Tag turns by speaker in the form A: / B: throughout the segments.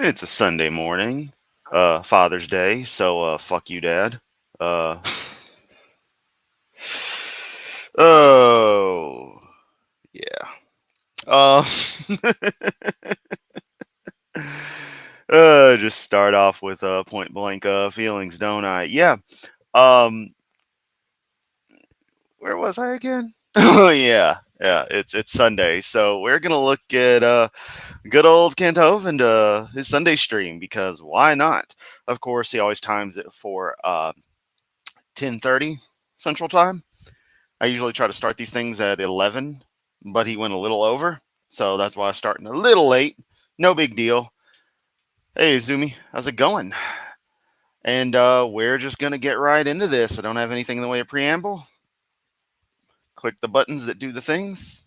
A: It's a Sunday morning, Father's Day, so fuck you, Dad. Uh, oh yeah. Uh, just start off with point blank feelings, don't I? Yeah. Um, where was I again? Oh yeah. It's Sunday, so we're gonna look at good old Kent Hove and his Sunday stream because why not? Of course, he always times it for 10:30 Central Time. I usually try to start these things at 11, but he went a little over, so that's why I'm starting a little late. No big deal. Hey Zumi, how's it going? And we're just gonna get right into this. I don't have anything in the way of preamble. Click the buttons that do the things.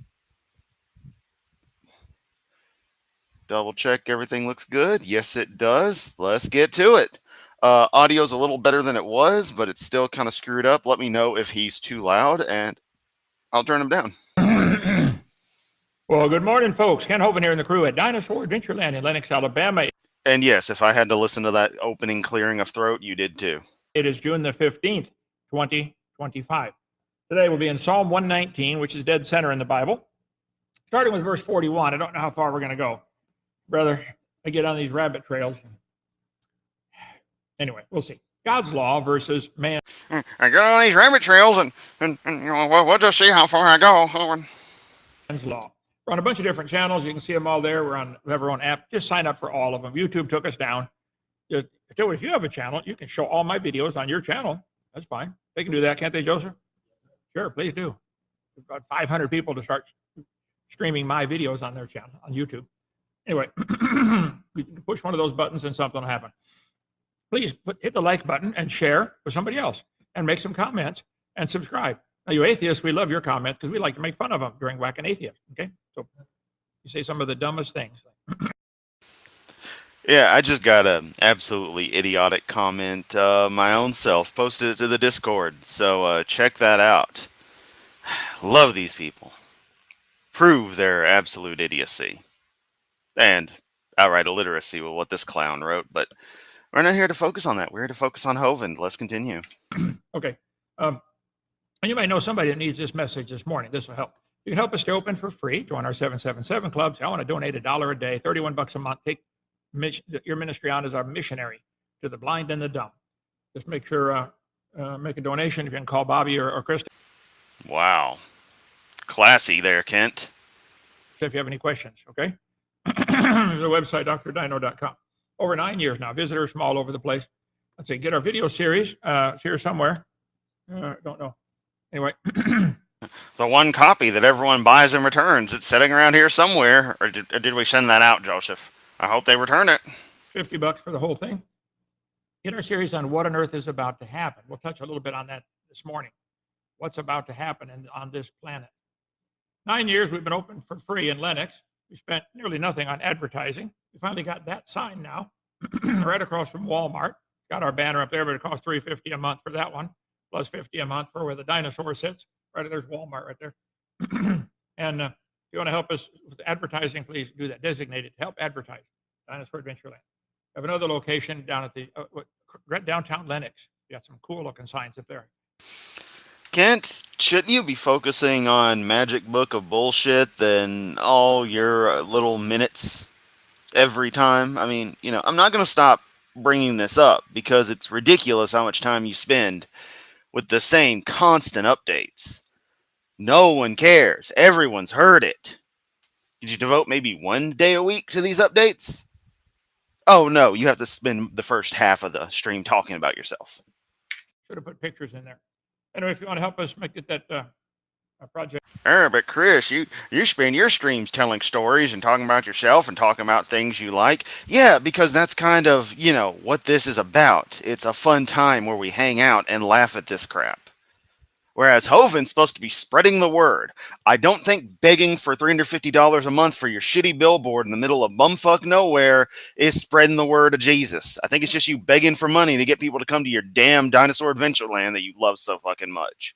A: Double check everything looks good. Yes, it does. Let's get to it. Audio's a little better than it was, but it's still kind of screwed up. Let me know if he's too loud, and I'll turn him down.
B: Well, good morning, folks. Ken Hovind here in the crew at Dinosaur Adventureland in Lenox, Alabama.
A: And yes, if I had to listen to that opening clearing of throat, you did too.
B: It is June the 15th, 2025. Today we'll be in Psalm 119, which is dead center in the Bible. Starting with verse 41. I don't know how far we're going to go. Brother, I get on these rabbit trails. Anyway, we'll see. God's law versus man.
A: I get on these rabbit trails and we'll just see how far I go.
B: Man's law. We're on a bunch of different channels. You can see them all there. We have our own app. Just sign up for all of them. YouTube took us down. Just, if you have a channel, you can show all my videos on your channel. That's fine. They can do that, can't they, Joseph? Sure, please do. We've got 500 people to start streaming my videos on their channel, on YouTube. Anyway, you can push one of those buttons and something will happen. Please hit the like button and share with somebody else and make some comments and subscribe. Now, you atheists, we love your comments because we like to make fun of them during Whacking Atheist. Okay, so you say some of the dumbest things.
A: Yeah, I just got an absolutely idiotic comment my own self. Posted it to the Discord, so check that out. Love these people. Prove their absolute idiocy. And outright illiteracy with what this clown wrote, but we're not here to focus on that. We're here to focus on Hovind. Let's continue.
B: Okay. And you might know somebody that needs this message this morning. This will help. You can help us stay open for free. Join our 777 club. Say, I want to donate $1 a day, 31 bucks a month. Take your ministry on as our missionary to the blind and the dumb. Just make sure, make a donation. If you can call Bobby or Krista.
A: Wow. Classy there, Kent.
B: If you have any questions, okay? There's a website, drdino.com. Over 9 years now. Visitors from all over the place. Let's see, get our video series. It's here somewhere. Don't know. Anyway.
A: The one copy that everyone buys and returns. It's sitting around here somewhere. Or did we send that out, Joseph? I hope they return it.
B: $50 for the whole thing. Get our series on what on earth is about to happen. We'll touch a little bit on that this morning. What's about to happen on this planet. 9 years we've been open for free in Lenox. We spent nearly nothing on advertising. We finally got that sign now, right across from Walmart. Got our banner up there, but it costs $3.50 a month for that one, plus $50 a month for where the dinosaur sits. Right there's Walmart right there. And if you want to help us with advertising, please do that. Designate it. Help advertise. Dinosaur Adventureland. We have another location down at the downtown Lenox. We got some cool looking signs up there.
A: Kent, shouldn't you be focusing on Magic Book of Bullshit than all your little minutes every time? I mean, I'm not going to stop bringing this up because it's ridiculous how much time you spend with the same constant updates. No one cares. Everyone's heard it. Did you devote maybe 1 day a week to these updates? Oh, no, you have to spend the first half of the stream talking about yourself.
B: Should have put pictures in there. Anyway, if you want to help us make it that project.
A: But Chris, you spend your streams telling stories and talking about yourself and talking about things you like. Yeah, because that's kind of, what this is about. It's a fun time where we hang out and laugh at this crap. Whereas Hovind's supposed to be spreading the word. I don't think begging for $350 a month for your shitty billboard in the middle of bumfuck nowhere is spreading the word of Jesus. I think it's just you begging for money to get people to come to your damn Dinosaur Adventureland that you love so fucking much.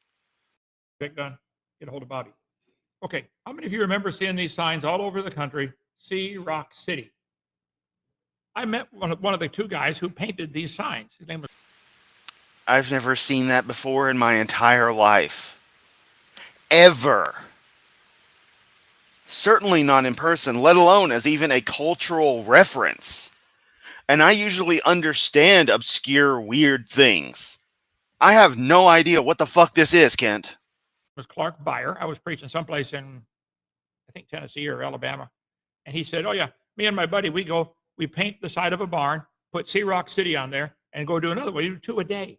B: Done. Get a hold of Bobby. Okay, how many of you remember seeing these signs all over the country? See Rock City. I met one of the two guys who painted these signs. His name was
A: I've never seen that before in my entire life. Ever. Certainly not in person, let alone as even a cultural reference. And I usually understand obscure, weird things. I have no idea what the fuck this is, Kent.
B: Clark Beyer. I was preaching someplace in, I think, Tennessee or Alabama. And he said, oh, yeah, me and my buddy, we paint the side of a barn, put Sea Rock City on there, and go do another one. We do 2 a day.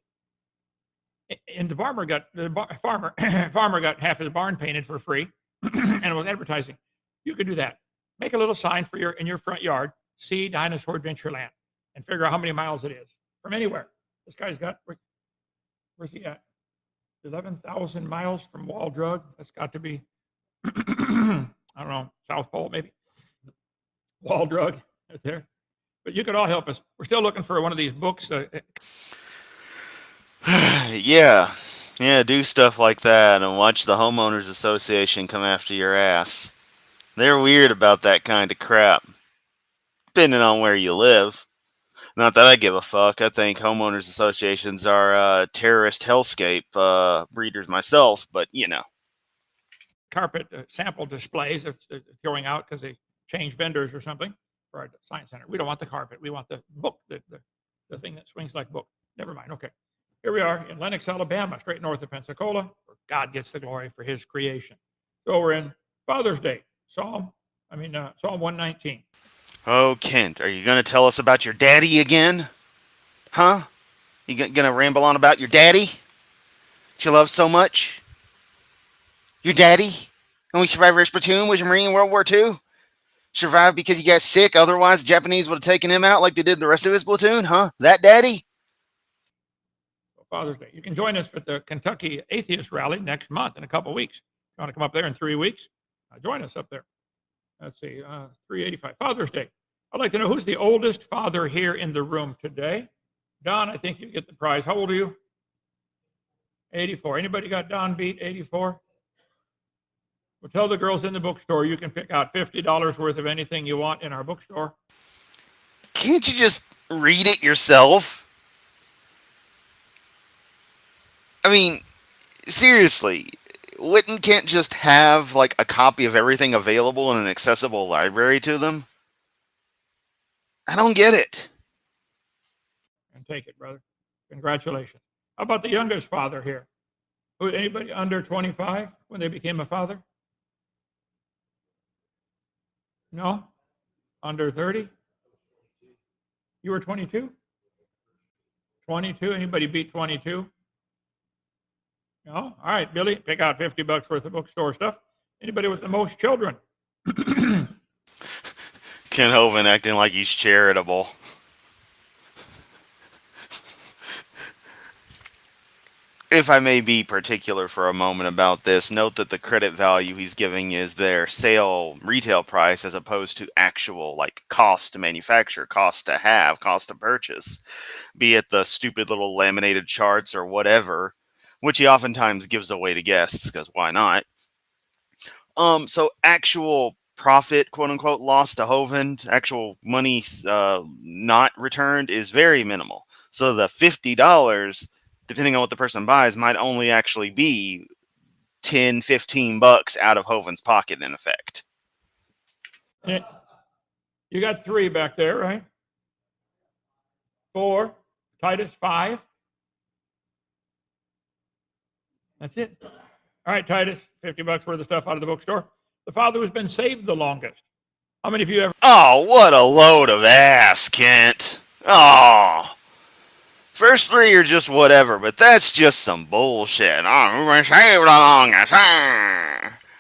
B: And the farmer got half his barn painted for free, and it was advertising. You could do that. Make a little sign in your front yard, see Dinosaur Adventureland, and figure out how many miles it is from anywhere. This guy's got, where's he at? 11,000 miles from Wall Drug. That's got to be, I don't know, South Pole maybe. Wall Drug right there. But you could all help us. We're still looking for one of these books.
A: Yeah. Yeah, do stuff like that and watch the homeowners association come after your ass. They're weird about that kind of crap. Depending on where you live. Not that I give a fuck. I think homeowners associations are terrorist hellscape breeders myself, but you know.
B: Carpet sample displays they're throwing out because they changed vendors or something for our science center. We don't want the carpet. We want the book, the thing that swings like book. Never mind. Okay. Here we are in Lenox, Alabama, straight north of Pensacola, where God gets the glory for his creation. So we're in Father's Day, Psalm 119.
A: Oh, Kent, are you going to tell us about your daddy again? Huh? You going to ramble on about your daddy? That you love so much? Your daddy? Only survived his platoon, was a Marine in World War II? Survived because he got sick, otherwise the Japanese would have taken him out like they did the rest of his platoon, huh? That daddy?
B: Father's Day. You can join us for the Kentucky Atheist Rally next month in a couple of weeks. If you want to come up there in 3 weeks, join us up there. Let's see, 385, Father's Day. I'd like to know who's the oldest father here in the room today. Don, I think you get the prize. How old are you? 84. Anybody got Don beat, 84? Well, tell the girls in the bookstore you can pick out $50 worth of anything you want in our bookstore.
A: Can't you just read it yourself? I mean, seriously, wouldn't Kent just have like a copy of everything available in an accessible library to them? I don't get it.
B: And take it, brother. Congratulations. How about the youngest father here? Anybody under 25 when they became a father? No? Under 30? You were 22? 22? Anybody beat 22? No? All right, Billy, pick out $50 worth of bookstore stuff. Anybody with the most children?
A: Ken Hovind acting like he's charitable. If I may be particular for a moment about this, note that the credit value he's giving is their retail price as opposed to actual like cost to manufacture, cost to have, cost to purchase, be it the stupid little laminated charts or whatever, which he oftentimes gives away to guests because why not? So actual profit, quote unquote, lost to Hovind, actual money not returned is very minimal. So the $50, depending on what the person buys, might only actually be 10, 15 bucks out of Hovind's pocket in effect.
B: You got 3 back there, right? 4, Titus 5. That's it. All right, Titus, $50 worth of stuff out of the bookstore. The father who's been saved the longest. How many of you ever?
A: Oh, what a load of ass, Kent. Oh. First 3 are just whatever, but that's just some bullshit. Oh, we've been saved the longest.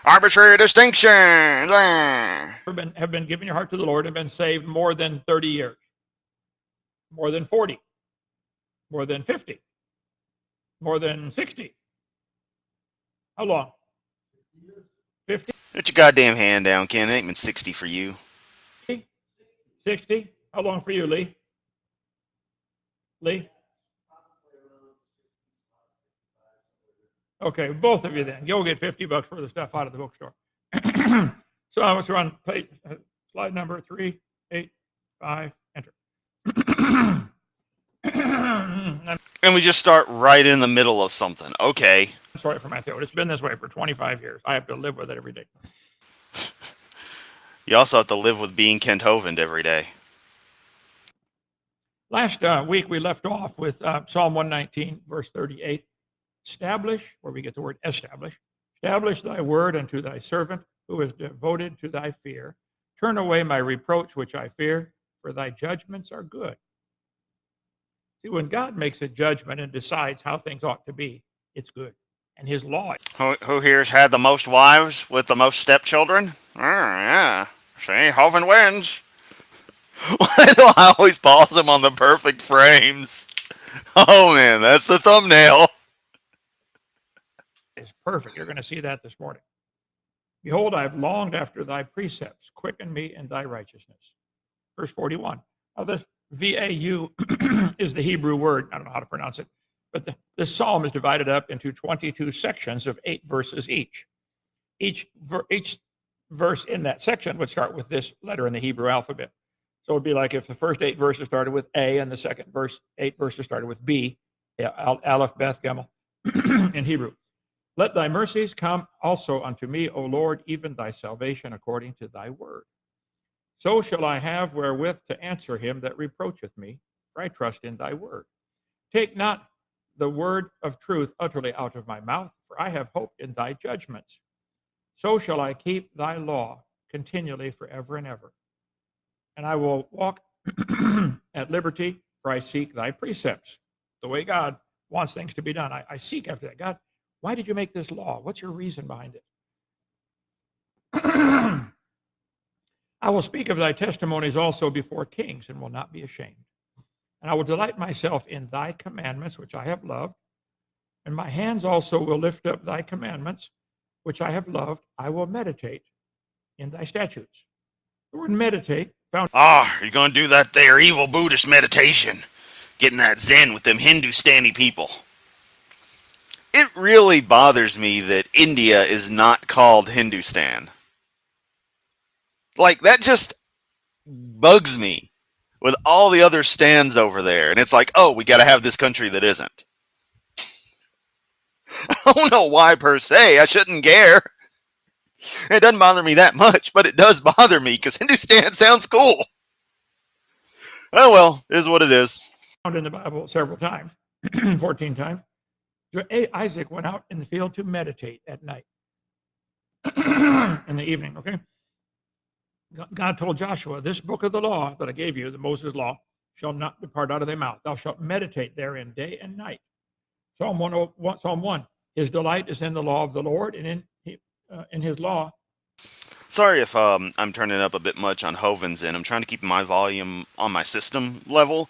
A: Arbitrary distinctions.
B: Have been giving your heart to the Lord and been saved more than 30 years, more than 40, more than 50, more than 60. How long? 50?
A: Put your goddamn hand down, Ken. It ain't been 60 for you.
B: 60? How long for you, Lee? Lee? Okay, both of you then. You'll get $50 worth of stuff out of the bookstore. So I was on slide number 385, enter.
A: And we just start right in the middle of something. Okay.
B: I'm sorry for my throat. It's been this way for 25 years. I have to live with it every day.
A: You also have to live with being Kent Hovind every day.
B: Last week we left off with Psalm 119, verse 38. Establish, where we get the word establish thy word unto thy servant who is devoted to thy fear. Turn away my reproach which I fear, for thy judgments are good. See, when God makes a judgment and decides how things ought to be, it's good. And his law.
A: Who here's had the most wives with the most stepchildren? Yeah. See, Hovind wins. Why do I always pause him on the perfect frames? Oh man, that's the thumbnail.
B: Is perfect. You're going to see that this morning. Behold, I have longed after thy precepts. Quicken me in thy righteousness. Verse 41. Now, this VAU is the Hebrew word. I don't know how to pronounce it. But this psalm is divided up into 22 sections of 8 verses each. Each verse in that section would start with this letter in the Hebrew alphabet. So it would be like if the first 8 verses started with A and the second 8 verses started with B, Aleph, Beth, Gimel, in Hebrew. Let thy mercies come also unto me, O Lord, even thy salvation according to thy word. So shall I have wherewith to answer him that reproacheth me, for I trust in thy word. Take not the word of truth utterly out of my mouth, for I have hoped in thy judgments. So shall I keep thy law continually forever and ever. And I will walk at liberty, for I seek thy precepts. The way God wants things to be done. I seek after that. God, why did you make this law? What's your reason behind it? I will speak of thy testimonies also before kings and will not be ashamed. And I will delight myself in thy commandments, which I have loved. And my hands also will lift up thy commandments, which I have loved. I will meditate in thy statutes. The word meditate found.
A: You're gonna do that there evil Buddhist meditation. Getting that Zen with them Hindustani people. It really bothers me that India is not called Hindustan. Like, that just bugs me with all the other stands over there. And it's like, oh, we gotta have this country that isn't. I don't know why per se. I shouldn't care. It doesn't bother me that much, but it does bother me because Hindustan sounds cool. Oh well, it is what it is.
B: Found in the Bible several times, 14 times. Isaac went out in the field to meditate at night, in the evening, okay? God told Joshua, this book of the law that I gave you, the Moses law, shall not depart out of thy mouth. Thou shalt meditate therein day and night. Psalm 1, his delight is in the law of the Lord, and in his law.
A: Sorry if I'm turning up a bit much on Hovind's end. I'm trying to keep my volume on my system level.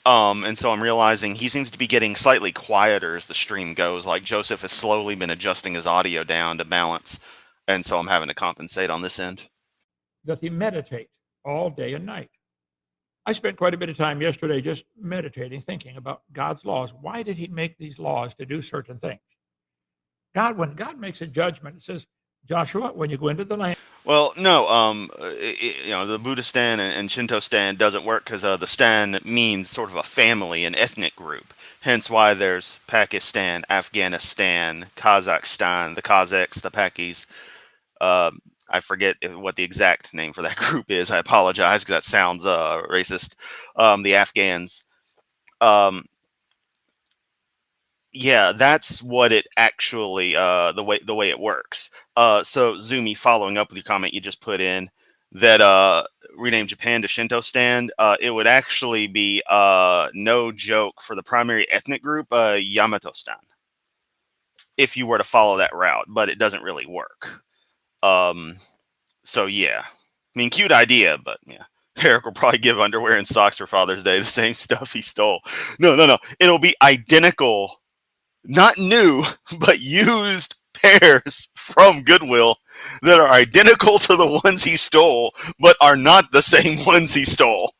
A: And so I'm realizing he seems to be getting slightly quieter as the stream goes. Like Joseph has slowly been adjusting his audio down to balance. And so I'm having to compensate on this end.
B: Doth he meditate all day and night? I spent quite a bit of time yesterday just meditating, thinking about God's laws. Why did he make these laws to do certain things? When God makes a judgment, it says, Joshua, when you go into the land.
A: Well, no, the Buddhist stand and Shinto stand doesn't work because the stand means sort of a family, an ethnic group. Hence why there's Pakistan, Afghanistan, Kazakhstan, the Kazakhs, the Pakis. I forget what the exact name for that group is. I apologize because that sounds racist. The Afghans. Yeah, that's what it actually the way it works. So Zumi, following up with your comment you just put in that rename Japan to Shinto stand, it would actually be no joke for the primary ethnic group Yamato stand if you were to follow that route, but it doesn't really work. So yeah, I mean, cute idea, but yeah. Eric will probably give underwear and socks for Father's Day, the same stuff he stole. No. It'll be identical. Not new, but used pairs from Goodwill that are identical to the ones he stole, but are not the same ones he stole.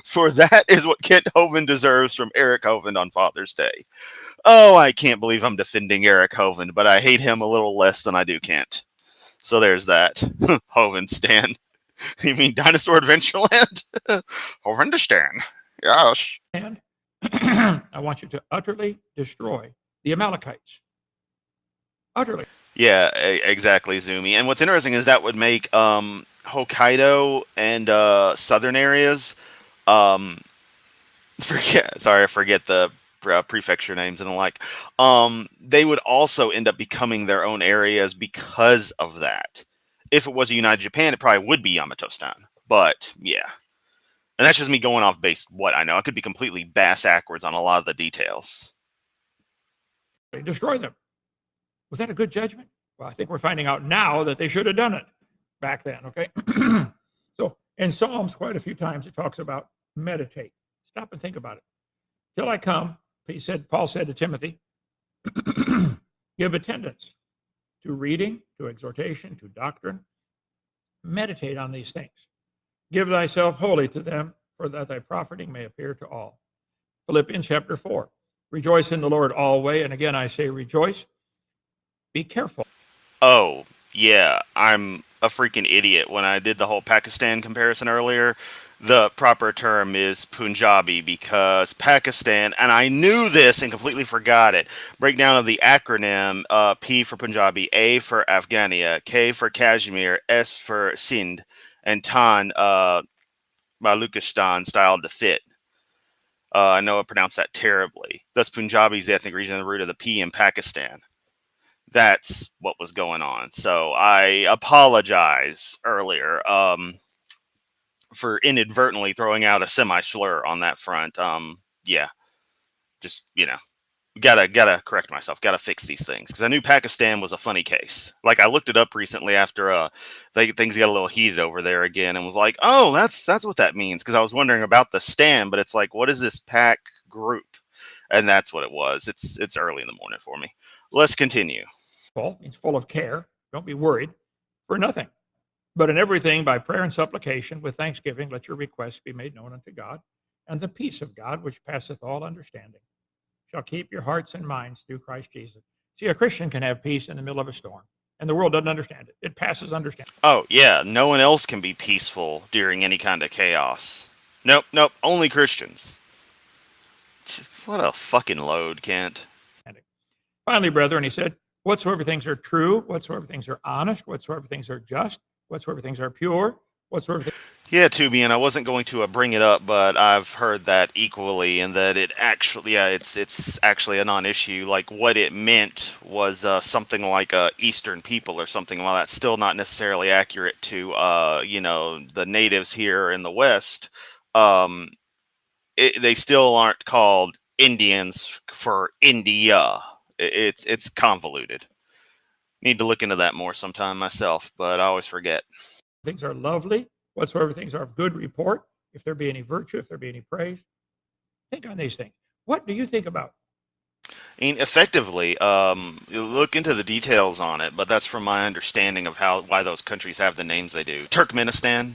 A: For that is what Kent Hovind deserves from Eric Hovind on Father's Day. Oh, I can't believe I'm defending Eric Hovind, but I hate him a little less than I do Kent. So there's that. Hovind stan. You mean Dinosaur Adventureland? I understand. Yes.
B: And I want you to utterly destroy the Amalekites. Utterly.
A: Yeah, exactly, Zumi. And what's interesting is that would make Hokkaido and southern areas. Um, I forget the prefecture names and the like. They would also end up becoming their own areas because of that. If it was a united Japan, it probably would be Yamato-stan. But yeah, and that's just me going off base what I know. I could be completely bass backwards on a lot of the details.
B: Destroy them. Was that a good judgment? Well, I think we're finding out now that they should have done it back then, okay? So in Psalms, quite a few times it talks about meditate. Stop and think about it. Till I come, Paul said to Timothy, give attendance to reading, to exhortation, to doctrine. Meditate on these things. Give thyself wholly to them, for that thy profiting may appear to all. Philippians chapter 4. Rejoice in the Lord always. And again, I say rejoice. Be careful.
A: Oh, yeah. I'm a freaking idiot. When I did the whole Pakistan comparison earlier, the proper term is Punjabi because Pakistan, and I knew this and completely forgot it. Breakdown of the acronym P for Punjabi, A for Afghania, K for Kashmir, S for Sindh, and Tan, Baluchistan styled to fit. I know I pronounced that terribly. Thus, Punjabi is the ethnic region of the root of the P in Pakistan. That's what was going on. So I apologize earlier for inadvertently throwing out a semi-slur on that front. Yeah, just, gotta correct myself. Gotta fix these things because I knew Pakistan was a funny case. Like I looked it up recently after things got a little heated over there again, and was like, oh, that's what that means. Because I was wondering about the stand, but it's like, what is this Pak group? And that's what it was. It's early in the morning for me. Let's continue.
B: Means full of care. Don't be worried for nothing. But in everything, by prayer and supplication, with thanksgiving, let your requests be made known unto God. And the peace of God, which passeth all understanding, shall keep your hearts and minds through Christ Jesus. See, a Christian can have peace in the middle of a storm, and the world doesn't understand it. It passes understanding.
A: Oh, yeah. No one else can be peaceful during any kind of chaos. Nope. Only Christians. What a fucking load, Kent.
B: Finally, brethren, he said, whatsoever things are true, whatsoever things are honest, whatsoever things are just, whatsoever things are pure, whatsoever things...
A: Yeah, Tubi, and I wasn't going to bring it up, but I've heard that equally, and that it actually, it's actually a non-issue. Like what it meant was something like Eastern people or something. While that's still not necessarily accurate to the natives here in the West, they still aren't called Indians for India. It's convoluted. Need to look into that more sometime myself, but I always forget.
B: Things are lovely, whatsoever things are of good report, if there be any virtue, if there be any praise. Think on these things. What do you think about?
A: I mean, effectively, you look into the details on it, but that's from my understanding of why those countries have the names they do. Turkmenistan,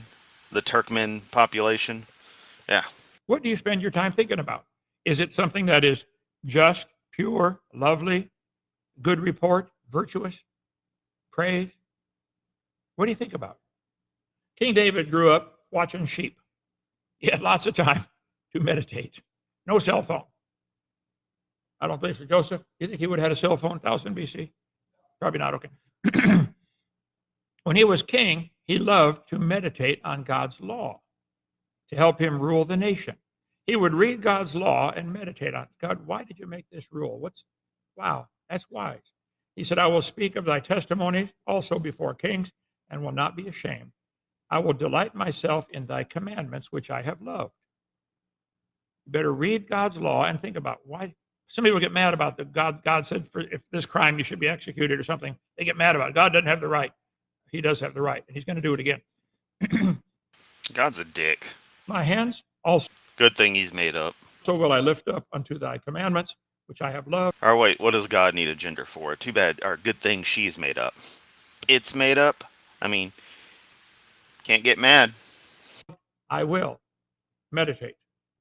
A: the Turkmen population. Yeah.
B: What do you spend your time thinking about? Is it something that is just, pure, lovely, good report, virtuous, praise? What do you think about? King David grew up watching sheep. He had lots of time to meditate. No cell phone. I don't believe so. Joseph, you think he would have had a cell phone 1000 BC? Probably not. Okay. When he was king, he loved to meditate on God's law to help him rule the nation. He would read God's law and meditate on it. God, why did you make this rule? Wow, that's wise. He said, I will speak of thy testimonies also before kings and will not be ashamed. I will delight myself in thy commandments, which I have loved. You better read God's law and think about why. Some people get mad about God said if this crime you should be executed or something. They get mad about it. God doesn't have the right. He does have the right, and he's going to do it again.
A: God's a dick.
B: My hands also.
A: Good thing he's made up.
B: So will I lift up unto thy commandments, which I have loved.
A: Or wait, what does God need a gender for? Too bad, or good thing she's made up. It's made up? I mean, can't get mad.
B: I will meditate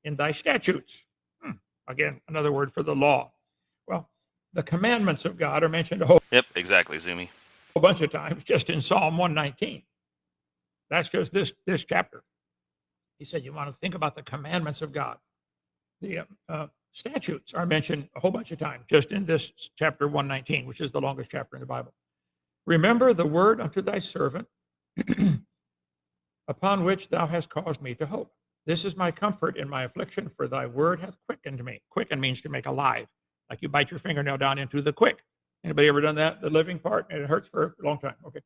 B: in thy statutes. Again, another word for the law. Well, the commandments of God are mentioned a whole
A: Yep, exactly, Zumi.
B: bunch of times just in Psalm 119. That's just this chapter. He said, you want to think about the commandments of God. The statutes are mentioned a whole bunch of times just in this chapter 119, which is the longest chapter in the Bible. Remember the word unto thy servant, upon which thou hast caused me to hope. This is my comfort in my affliction, for thy word hath quickened me. Quicken means to make alive, like you bite your fingernail down into the quick. Anybody ever done that? The living part, and it hurts for a long time. Okay.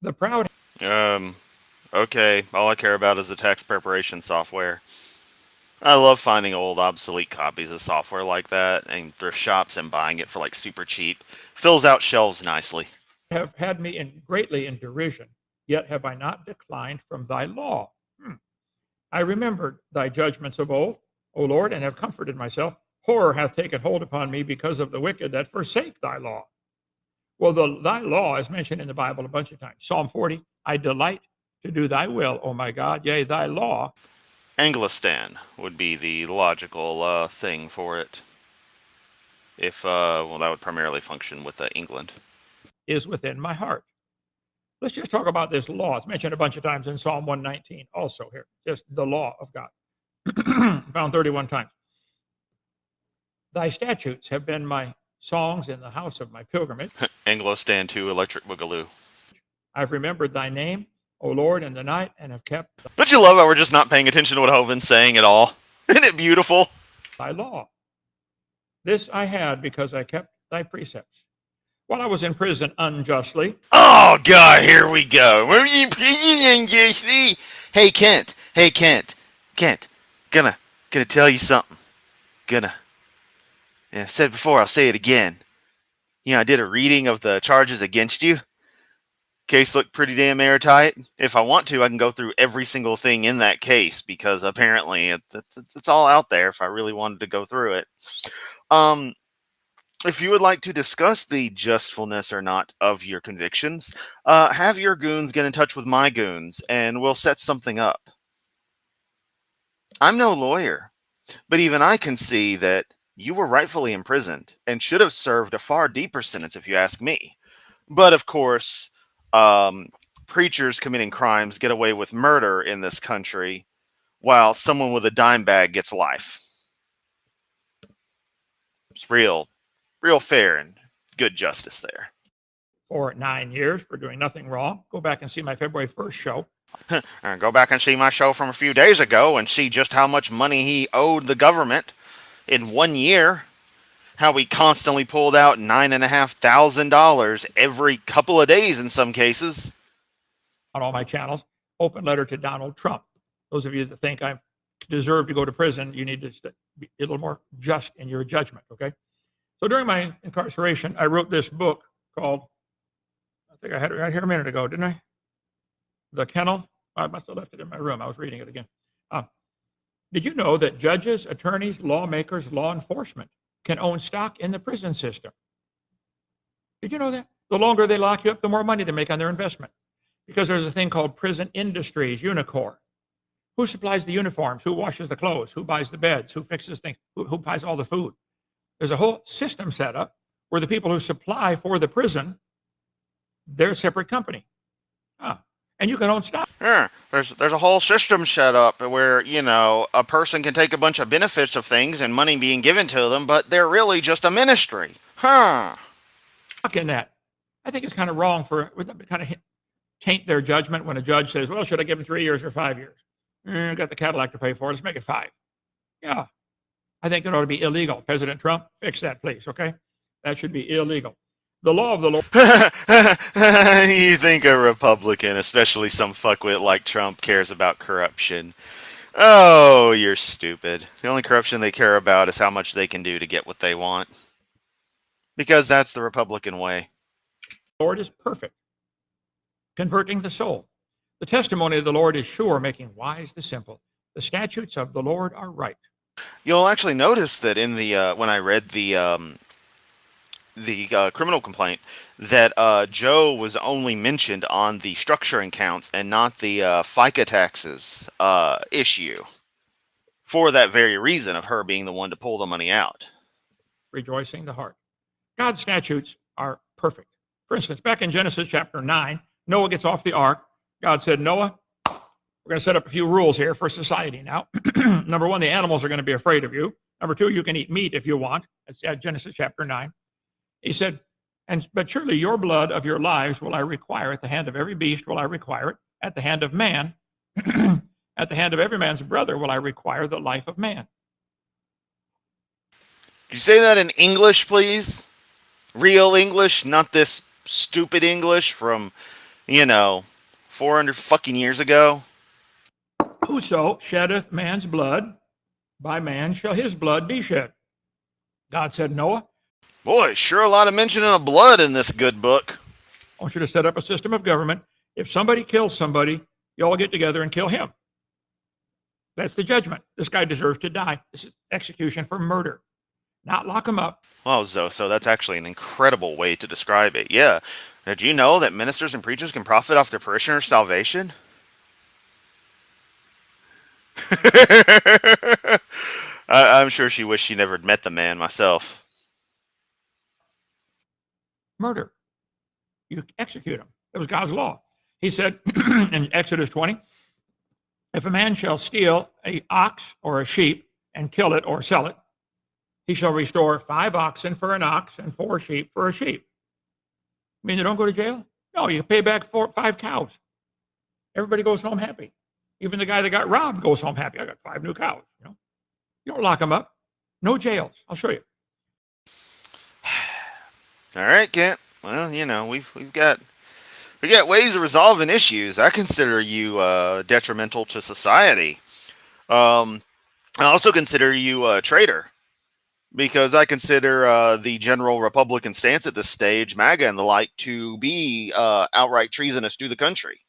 B: The proud.
A: Okay. All I care about is the tax preparation software. I love finding old, obsolete copies of software like that in thrift shops and buying it for like super cheap. Fills out shelves nicely.
B: Have had me greatly in derision, yet have I not declined from thy law. I remembered thy judgments of old, O Lord, and have comforted myself. Horror hath taken hold upon me because of the wicked that forsake thy law. Well, thy law is mentioned in the Bible a bunch of times. Psalm 40, I delight to do thy will, O my God, yea, thy law.
A: Anglistan would be the logical thing for it. If, well, that would primarily function with England.
B: Is within my heart. Let's just talk about this law. It's mentioned a bunch of times in Psalm 119 also here. Just the law of God. Found 31 times. Thy statutes have been my songs in the house of my pilgrimage.
A: Anglo-Stan 2 Electric Boogaloo.
B: I've remembered thy name, O Lord, in the night, and have kept.
A: Don't you love how we're just not paying attention to what Hoven's saying at all? Isn't it beautiful?
B: Thy law. This I had because I kept thy precepts. While I was in prison unjustly.
A: Oh, God, here we go. Were you in prison unjustly? Hey, Kent. Kent. Gonna tell you something. Yeah, I said it before, I'll say it again. You know, I did a reading of the charges against you. Case looked pretty damn airtight. If I want to, I can go through every single thing in that case, because apparently it's all out there if I really wanted to go through it. If you would like to discuss the justfulness or not of your convictions, have your goons get in touch with my goons, and we'll set something up. I'm no lawyer, but even I can see that you were rightfully imprisoned and should have served a far deeper sentence if you ask me. But of course, preachers committing crimes get away with murder in this country, while someone with a dime bag gets life. It's real fair and good justice there.
B: For 9 years for doing nothing wrong. Go back and see my February 1st show.
A: Go back and see my show from a few days ago and see just how much money he owed the government in 1 year. How we constantly pulled out $9,500 every couple of days in some cases.
B: On all my channels, open letter to Donald Trump. Those of you that think I deserve to go to prison, you need to be a little more just in your judgment, okay? So during my incarceration, I wrote this book called, I think I had it right here a minute ago, didn't I? The Kennel. I must have left it in my room. I was reading it again. Did you know that judges, attorneys, lawmakers, law enforcement can own stock in the prison system? Did you know that? The longer they lock you up, the more money they make on their investment. Because there's a thing called prison industries, Unicor. Who supplies the uniforms? Who washes the clothes? Who buys the beds? Who fixes things? Who buys all the food? There's a whole system set up where the people who supply for the prison, they're a separate company. And you can own stock.
A: Yeah, there's a whole system set up where, you know, a person can take a bunch of benefits of things and money being given to them, but they're really just a ministry.
B: In that. I think it's kind of wrong for kind of taint their judgment when a judge says, well, should I give him 3 years or 5 years? I got the Cadillac to pay for. Let's make it 5. Yeah. I think it ought to be illegal. President Trump, fix that, please, okay? That should be illegal. The law of the Lord.
A: You think a Republican, especially some fuckwit like Trump, cares about corruption? Oh, you're stupid. The only corruption they care about is how much they can do to get what they want. Because that's the Republican way.
B: The Lord is perfect, converting the soul. The testimony of the Lord is sure, making wise the simple. The statutes of the Lord are right.
A: You'll actually notice that in the when I read the criminal complaint, that Joe was only mentioned on the structuring counts and not the FICA taxes issue, for that very reason of her being the one to pull the money out.
B: Rejoicing the heart. God's statutes are perfect. For instance, back in Genesis chapter 9, Noah gets off the ark. God said, Noah, we're going to set up a few rules here for society now. Number one, the animals are going to be afraid of you. Number two, you can eat meat if you want. That's Genesis chapter 9. He said, but surely your blood of your lives will I require. At the hand of every beast will I require it. At the hand of man, at the hand of every man's brother will I require the life of man.
A: Could you say that in English, please? Real English, not this stupid English from, 400 fucking years ago.
B: Whoso sheddeth man's blood, by man shall his blood be shed. God said, Noah,
A: Boy, sure a lot of mentioning of blood in this good book.
B: I want you to set up a system of government. If somebody kills somebody, you all get together and kill him. That's the judgment. This guy deserves to die. This is execution for murder. Not lock him up.
A: Well, so that's actually an incredible way to describe it. Yeah. Did you know that ministers and preachers can profit off their parishioners' salvation? I'm sure she wished she never had met the man myself.
B: Murder. You execute him. It was God's law. He said in Exodus 20, if a man shall steal an ox or a sheep and kill it or sell it, he shall restore 5 oxen for an ox and 4 sheep for a sheep. I mean, they don't go to jail? No, you pay back 5 cows. Everybody goes home happy. Even the guy that got robbed goes home happy. I got 5 new cows. You don't lock them up. No jails. I'll show you.
A: All right, Kent. Well, we've got ways of resolving issues. I consider you detrimental to society. I also consider you a traitor because I consider the general Republican stance at this stage, MAGA and the like, to be outright treasonous to the country.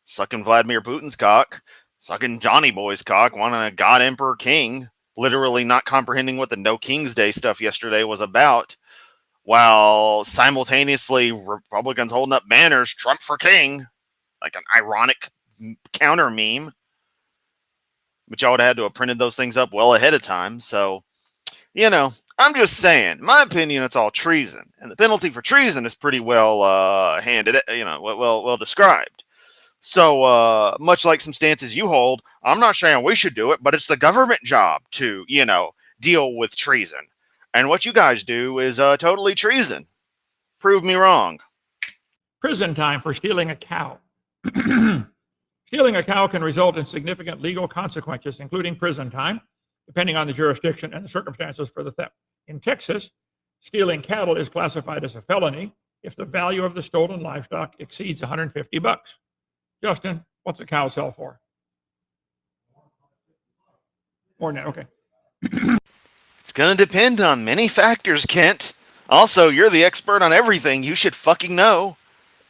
A: Sucking Vladimir Putin's cock, sucking Johnny Boy's cock, wanting a God Emperor King, literally not comprehending what the No King's Day stuff yesterday was about, while simultaneously Republicans holding up banners, Trump for King, like an ironic counter meme. But y'all would have had to have printed those things up well ahead of time. So, I'm just saying, in my opinion, it's all treason. And the penalty for treason is pretty well handed, well described. So, much like some stances you hold, I'm not saying we should do it, but it's the government job to, deal with treason. And what you guys do is totally treason. Prove me wrong.
B: Prison time for stealing a cow. Stealing a cow can result in significant legal consequences, including prison time, depending on the jurisdiction and the circumstances for the theft. In Texas, stealing cattle is classified as a felony if the value of the stolen livestock exceeds $150. Justin, what's a cow sell for? More than that, okay.
A: It's going to depend on many factors, Kent. Also, you're the expert on everything. You should fucking know.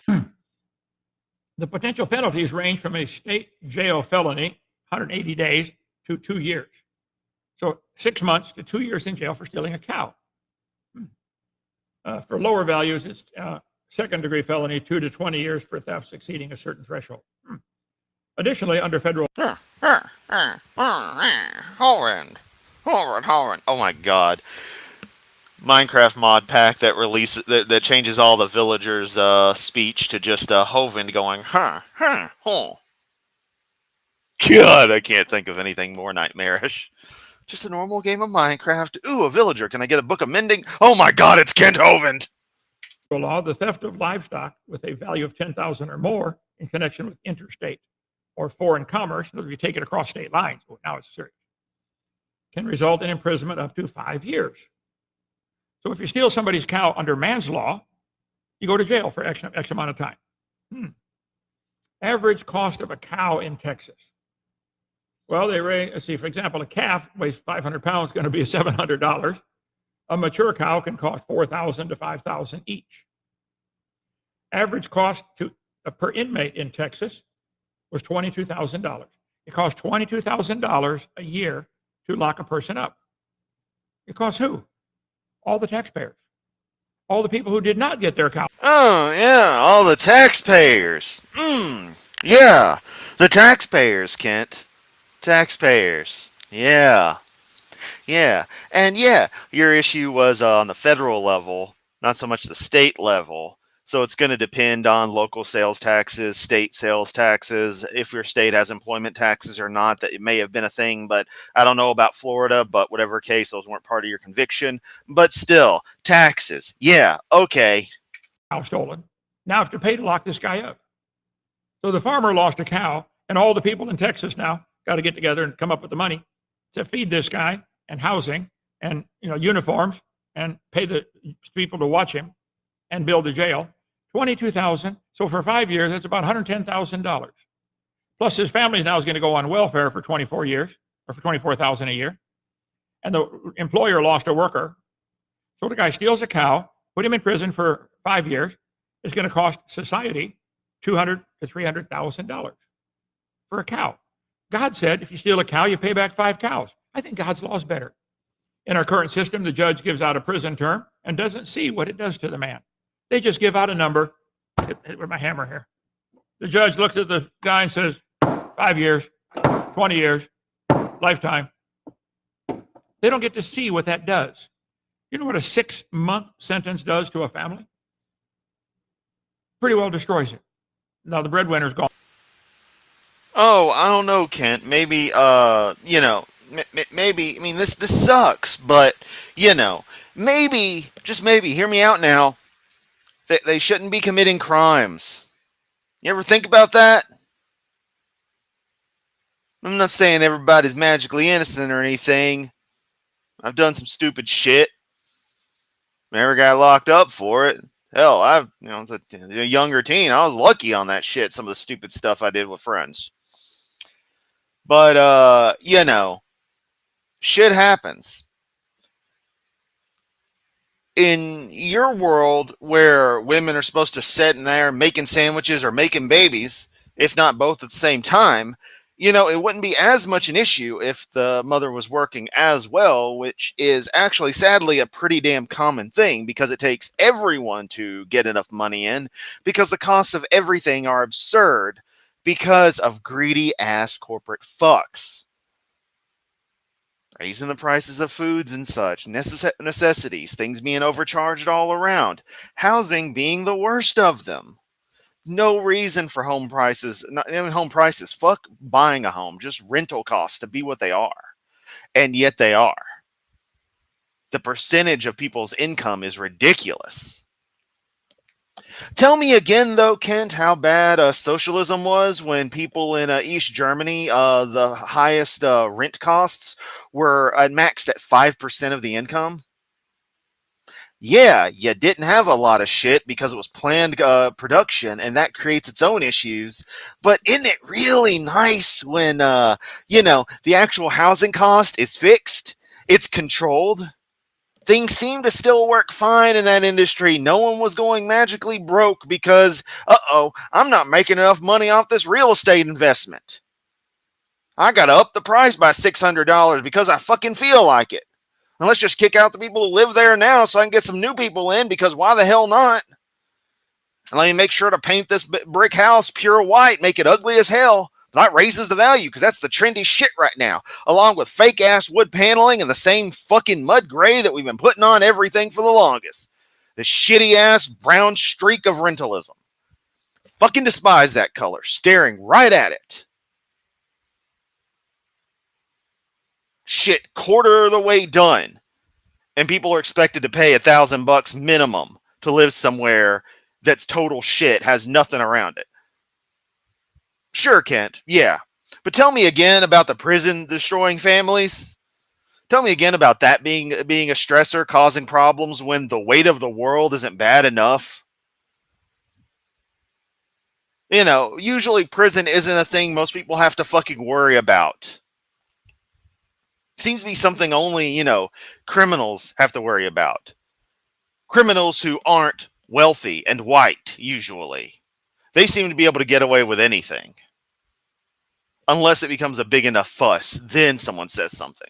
B: The potential penalties range from a state jail felony, 180 days, to 2 years. So 6 months to 2 years in jail for stealing a cow. For lower values, it's second-degree felony, 2 to 20 years for thefts exceeding a certain threshold. Additionally, under federal...
A: Holland. Oh my god. Minecraft mod pack that releases that changes all the villagers' speech to just Hovind going, huh. God, I can't think of anything more nightmarish. Just a normal game of Minecraft. Ooh, a villager. Can I get a book of mending? Oh my god, it's Kent Hovind!
B: Law, the theft of livestock with a value of $10,000 or more in connection with interstate or foreign commerce, if you take it across state lines, well, now it's serious, can result in imprisonment up to 5 years. So if you steal somebody's cow under man's law, you go to jail for X amount of time. Average cost of a cow in Texas. Well, let's see, for example, a calf weighs 500 pounds, going to be $700. A mature cow can cost $4,000 to $5,000 each. Average cost per inmate in Texas was $22,000. It costs $22,000 a year to lock a person up. It costs who? All the taxpayers. All the people who did not get their cow.
A: Oh, yeah, all the taxpayers. Yeah, the taxpayers, Kent. Taxpayers. Yeah. And yeah, your issue was on the federal level, not so much the state level. So it's going to depend on local sales taxes, state sales taxes, if your state has employment taxes or not. That it may have been a thing, but I don't know about Florida. But whatever case, those weren't part of your conviction. But still, taxes. Yeah, okay.
B: Cow stolen. Now I have to pay to lock this guy up. So the farmer lost a cow, and all the people in Texas now got to get together and come up with the money to feed this guy and housing and uniforms and pay the people to watch him and build a jail. 22,000. So for 5 years, that's about $110,000. Plus his family now is going to go on welfare for 24 years or for 24,000 a year. And the employer lost a worker. So the guy steals a cow, put him in prison for 5 years. It's going to cost society $200,000 to $300,000 for a cow. God said, if you steal a cow, you pay back 5 cows. I think God's law is better. In our current system, the judge gives out a prison term and doesn't see what it does to the man. They just give out a number. Hit with my hammer here. The judge looks at the guy and says, 5 years, 20 years, lifetime. They don't get to see what that does. You know what a 6-month sentence does to a family? Pretty well destroys it. Now the breadwinner's gone.
A: Oh, I don't know, Kent. Maybe, maybe. I mean, this sucks, but maybe, just maybe. Hear me out now. They shouldn't be committing crimes. You ever think about that? I'm not saying everybody's magically innocent or anything. I've done some stupid shit. Never got locked up for it. Hell, as a younger teen, I was lucky on that shit. Some of the stupid stuff I did with friends. But, shit happens. In your world where women are supposed to sit in there making sandwiches or making babies, if not both at the same time, it wouldn't be as much an issue if the mother was working as well, which is actually sadly a pretty damn common thing because it takes everyone to get enough money in because the costs of everything are absurd because of greedy ass corporate fucks. Raising the prices of foods and such, necessities, things being overcharged all around, housing being the worst of them. No reason for home prices, not even home prices, fuck buying a home, just rental costs to be what they are. And yet they are. The percentage of people's income is ridiculous. Tell me again, though, Kent, how bad socialism was when people in East Germany, the highest rent costs were maxed at 5% of the income. Yeah, you didn't have a lot of shit because it was planned production, and that creates its own issues. But isn't it really nice when, the actual housing cost is fixed, it's controlled? Things seem to still work fine in that industry. No one was going magically broke because, I'm not making enough money off this real estate investment. I gotta up the price by $600 because I fucking feel like it. And let's just kick out the people who live there now so I can get some new people in because why the hell not? And let me make sure to paint this brick house pure white, make it ugly as hell. That raises the value because that's the trendy shit right now, along with fake ass wood paneling and the same fucking mud gray that we've been putting on everything for the longest. The shitty ass brown streak of rentalism. Fucking despise that color, staring right at it. Shit, quarter of the way done, and people are expected to pay $1,000 minimum to live somewhere that's total shit, has nothing around it. Sure, Kent, yeah. But tell me again about the prison destroying families. Tell me again about that being a stressor causing problems when the weight of the world isn't bad enough. Usually prison isn't a thing most people have to fucking worry about. Seems to be something only, criminals have to worry about. Criminals who aren't wealthy and white, usually. They seem to be able to get away with anything. Unless it becomes a big enough fuss, then someone says something.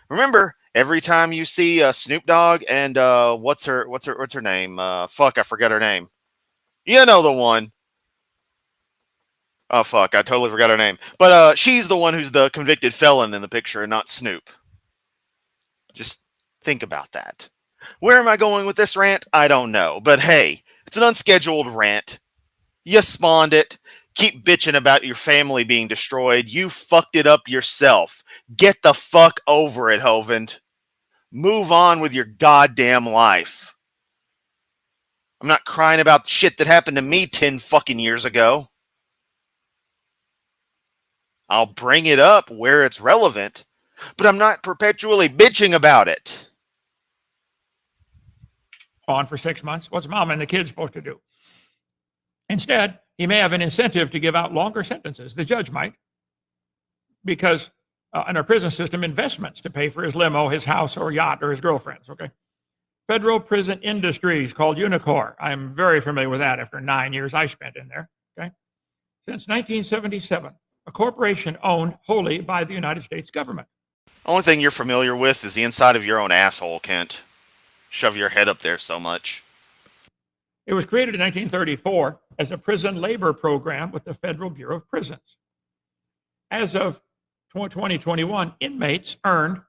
A: Remember, every time you see Snoop Dogg and what's her name? I forgot her name. You know the one. Oh fuck, I totally forgot her name. But she's the one who's the convicted felon in the picture and not Snoop. Just think about that. Where am I going with this rant? I don't know. But hey, It's an unscheduled rant. You spawned it. Keep bitching about your family being destroyed. You fucked it up yourself. Get the fuck over it, Hovind. Move on with your goddamn life. I'm not crying about shit that happened to me 10 fucking years ago. I'll bring it up where it's relevant, but I'm not perpetually bitching about it.
B: On for 6 months. What's mom and the kids supposed to do? Instead, he may have an incentive to give out longer sentences. The judge might, because in our prison system, investments to pay for his limo, his house, or yacht, or his girlfriends. Okay. Federal Prison Industries, called Unicor. I'm very familiar with that after 9 years I spent in there. Okay. Since 1977, a corporation owned wholly by the United States government.
A: Only thing you're familiar with is the inside of your own asshole, Kent. Shove your head up there so much.
B: It was created in 1934 as a prison labor program with the Federal Bureau of Prisons. As of 2021, inmates earned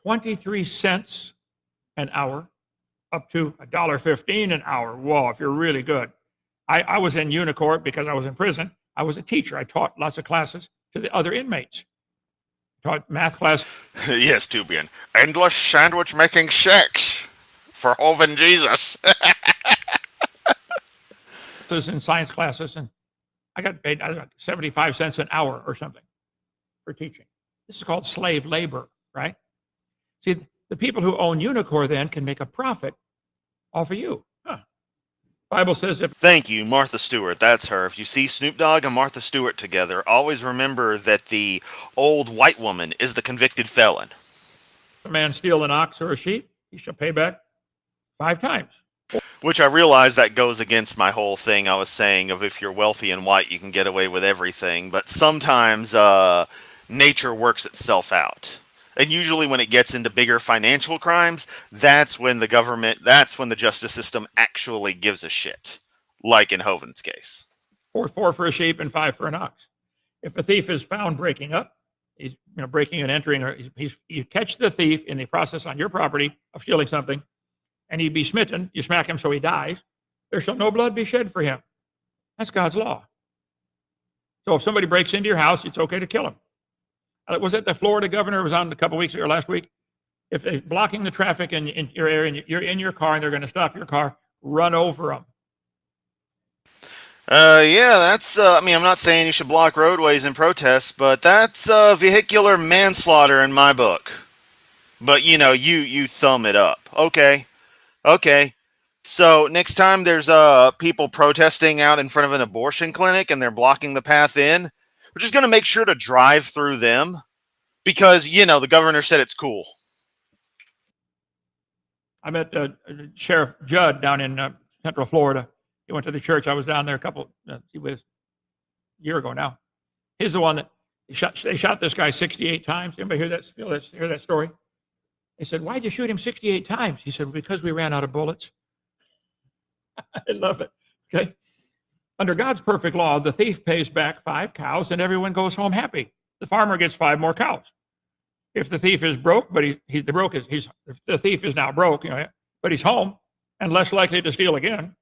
B: 23 cents an hour, up to $1.15 an hour. Whoa, if you're really good. I was in Unicor because I was in prison. I was a teacher. I taught lots of classes to the other inmates. Taught math class.
A: Yes, Tubian. Endless sandwich making sex for Hovind Jesus.
B: In science classes, and I got paid 75 cents an hour or something for teaching. This is called slave labor, right? See, the people who own Unicor then can make a profit off of you. Bible says if...
A: Thank you, Martha Stewart. That's her. If you see Snoop Dogg and Martha Stewart together, always remember that the old white woman is the convicted felon.
B: a man steal an ox or a sheep, he shall pay back 5 times.
A: Which I realize that goes against my whole thing I was saying of if you're wealthy and white, you can get away with everything. But sometimes nature works itself out. And usually when it gets into bigger financial crimes, that's when the government, that's when the justice system actually gives a shit. Like in Hovind's case.
B: 4 for a sheep and 5 for an ox. If a thief is found breaking up, he's breaking and entering, or you catch the thief in the process on your property of stealing something, and he be smitten, you smack him so he dies, there shall no blood be shed for him. That's God's law. So if somebody breaks into your house, it's okay to kill him. Was it the Florida governor was on a couple weeks ago or last week? If they're blocking the traffic in your area and you're in your car and they're going to stop your car, run over them.
A: Yeah, that's, I mean, I'm not saying you should block roadways in protests, but that's vehicular manslaughter in my book. But, you thumb it up. Okay. So next time there's people protesting out in front of an abortion clinic and they're blocking the path in, we're just going to make sure to drive through them because, the governor said it's cool.
B: I met Sheriff Judd down in Central Florida. He went to the church. I was down there a year ago now. He's the one that they shot this guy 68 times. Anybody hear that story? They said, why'd you shoot him 68 times? He said, because we ran out of bullets. I love it. Okay. Under God's perfect law, the thief pays back 5 cows and everyone goes home happy. The farmer gets 5 more cows. If the thief is broke, but the thief is now broke, but he's home and less likely to steal again,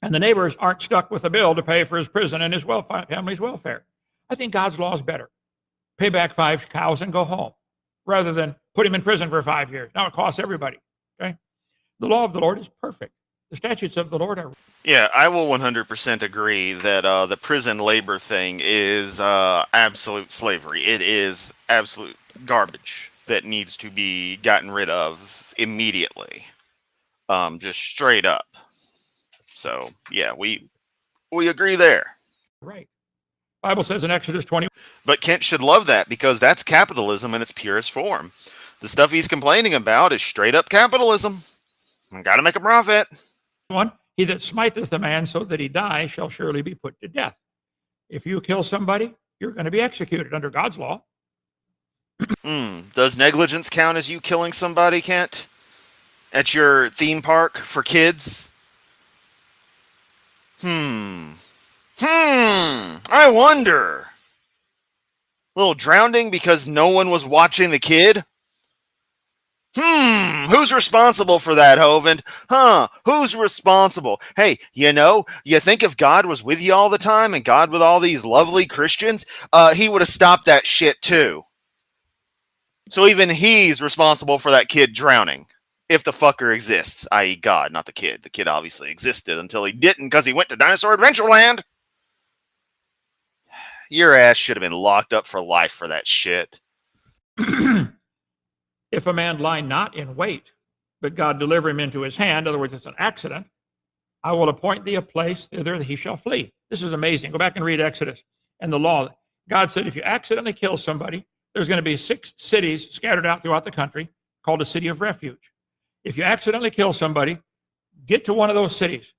B: and the neighbors aren't stuck with a bill to pay for his prison and his family's welfare. I think God's law is better. Pay back 5 cows and go home, rather than put him in prison for 5 years. Now it costs everybody. Okay, the law of the Lord is perfect. The statutes of the Lord are...
A: Yeah, I will 100% agree that the prison labor thing is absolute slavery. It is absolute garbage that needs to be gotten rid of immediately. Just straight up. So, yeah, we agree there.
B: Right. Bible says in Exodus 20...
A: But Kent should love that because that's capitalism in its purest form. The stuff he's complaining about is straight up capitalism. Gotta make a profit.
B: 1, he that smiteth a man so that he die shall surely be put to death. If you kill somebody, you're going to be executed under God's law.
A: Does negligence count as you killing somebody, Kent? At your theme park for kids? I wonder. A little drowning because no one was watching the kid? Who's responsible for that, Hovind? Who's responsible? Hey, you think if God was with you all the time and God with all these lovely Christians, he would have stopped that shit too. So even he's responsible for that kid drowning. If the fucker exists, i.e. God, not the kid. The kid obviously existed until he didn't because he went to Dinosaur Adventureland. Your ass should have been locked up for life for that shit.
B: If a man lie not in wait, but God deliver him into his hand, in other words, it's an accident, I will appoint thee a place thither that he shall flee. This is amazing. Go back and read Exodus and the law. God said if you accidentally kill somebody, there's going to be 6 cities scattered out throughout the country called a city of refuge. If you accidentally kill somebody, get to one of those cities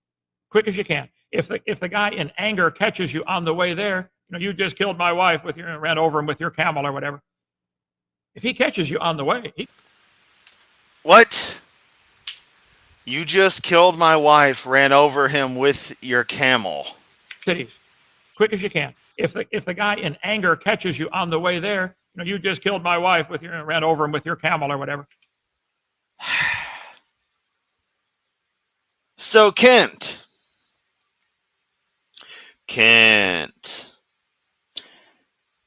B: quick as you can. If the guy in anger catches you on the way there, you just killed my wife ran over him with your camel or whatever. If he catches you on the way,
A: What? You just killed my wife, ran over him with your camel.
B: Cities, quick as you can. If the guy in anger catches you on the way there, you just killed my wife ran over him with your camel or whatever.
A: So Kent,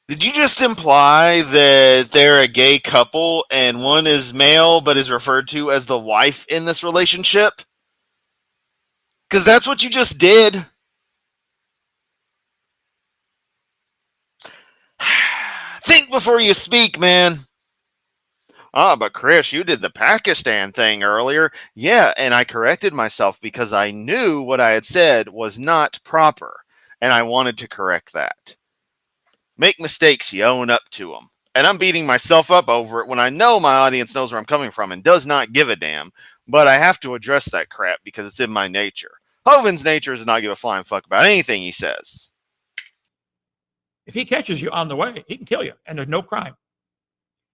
A: did you just imply that they're a gay couple and one is male but is referred to as the wife in this relationship? Because that's what you just did. Think before you speak, man. But Chris, you did the Pakistan thing earlier. Yeah, and I corrected myself because I knew what I had said was not proper, and I wanted to correct that. Make mistakes, you own up to them. And I'm beating myself up over it when I know my audience knows where I'm coming from and does not give a damn, but I have to address that crap because it's in my nature. Hovind's nature is to not give a flying fuck about anything he says.
B: If he catches you on the way, he can kill you, and there's no crime.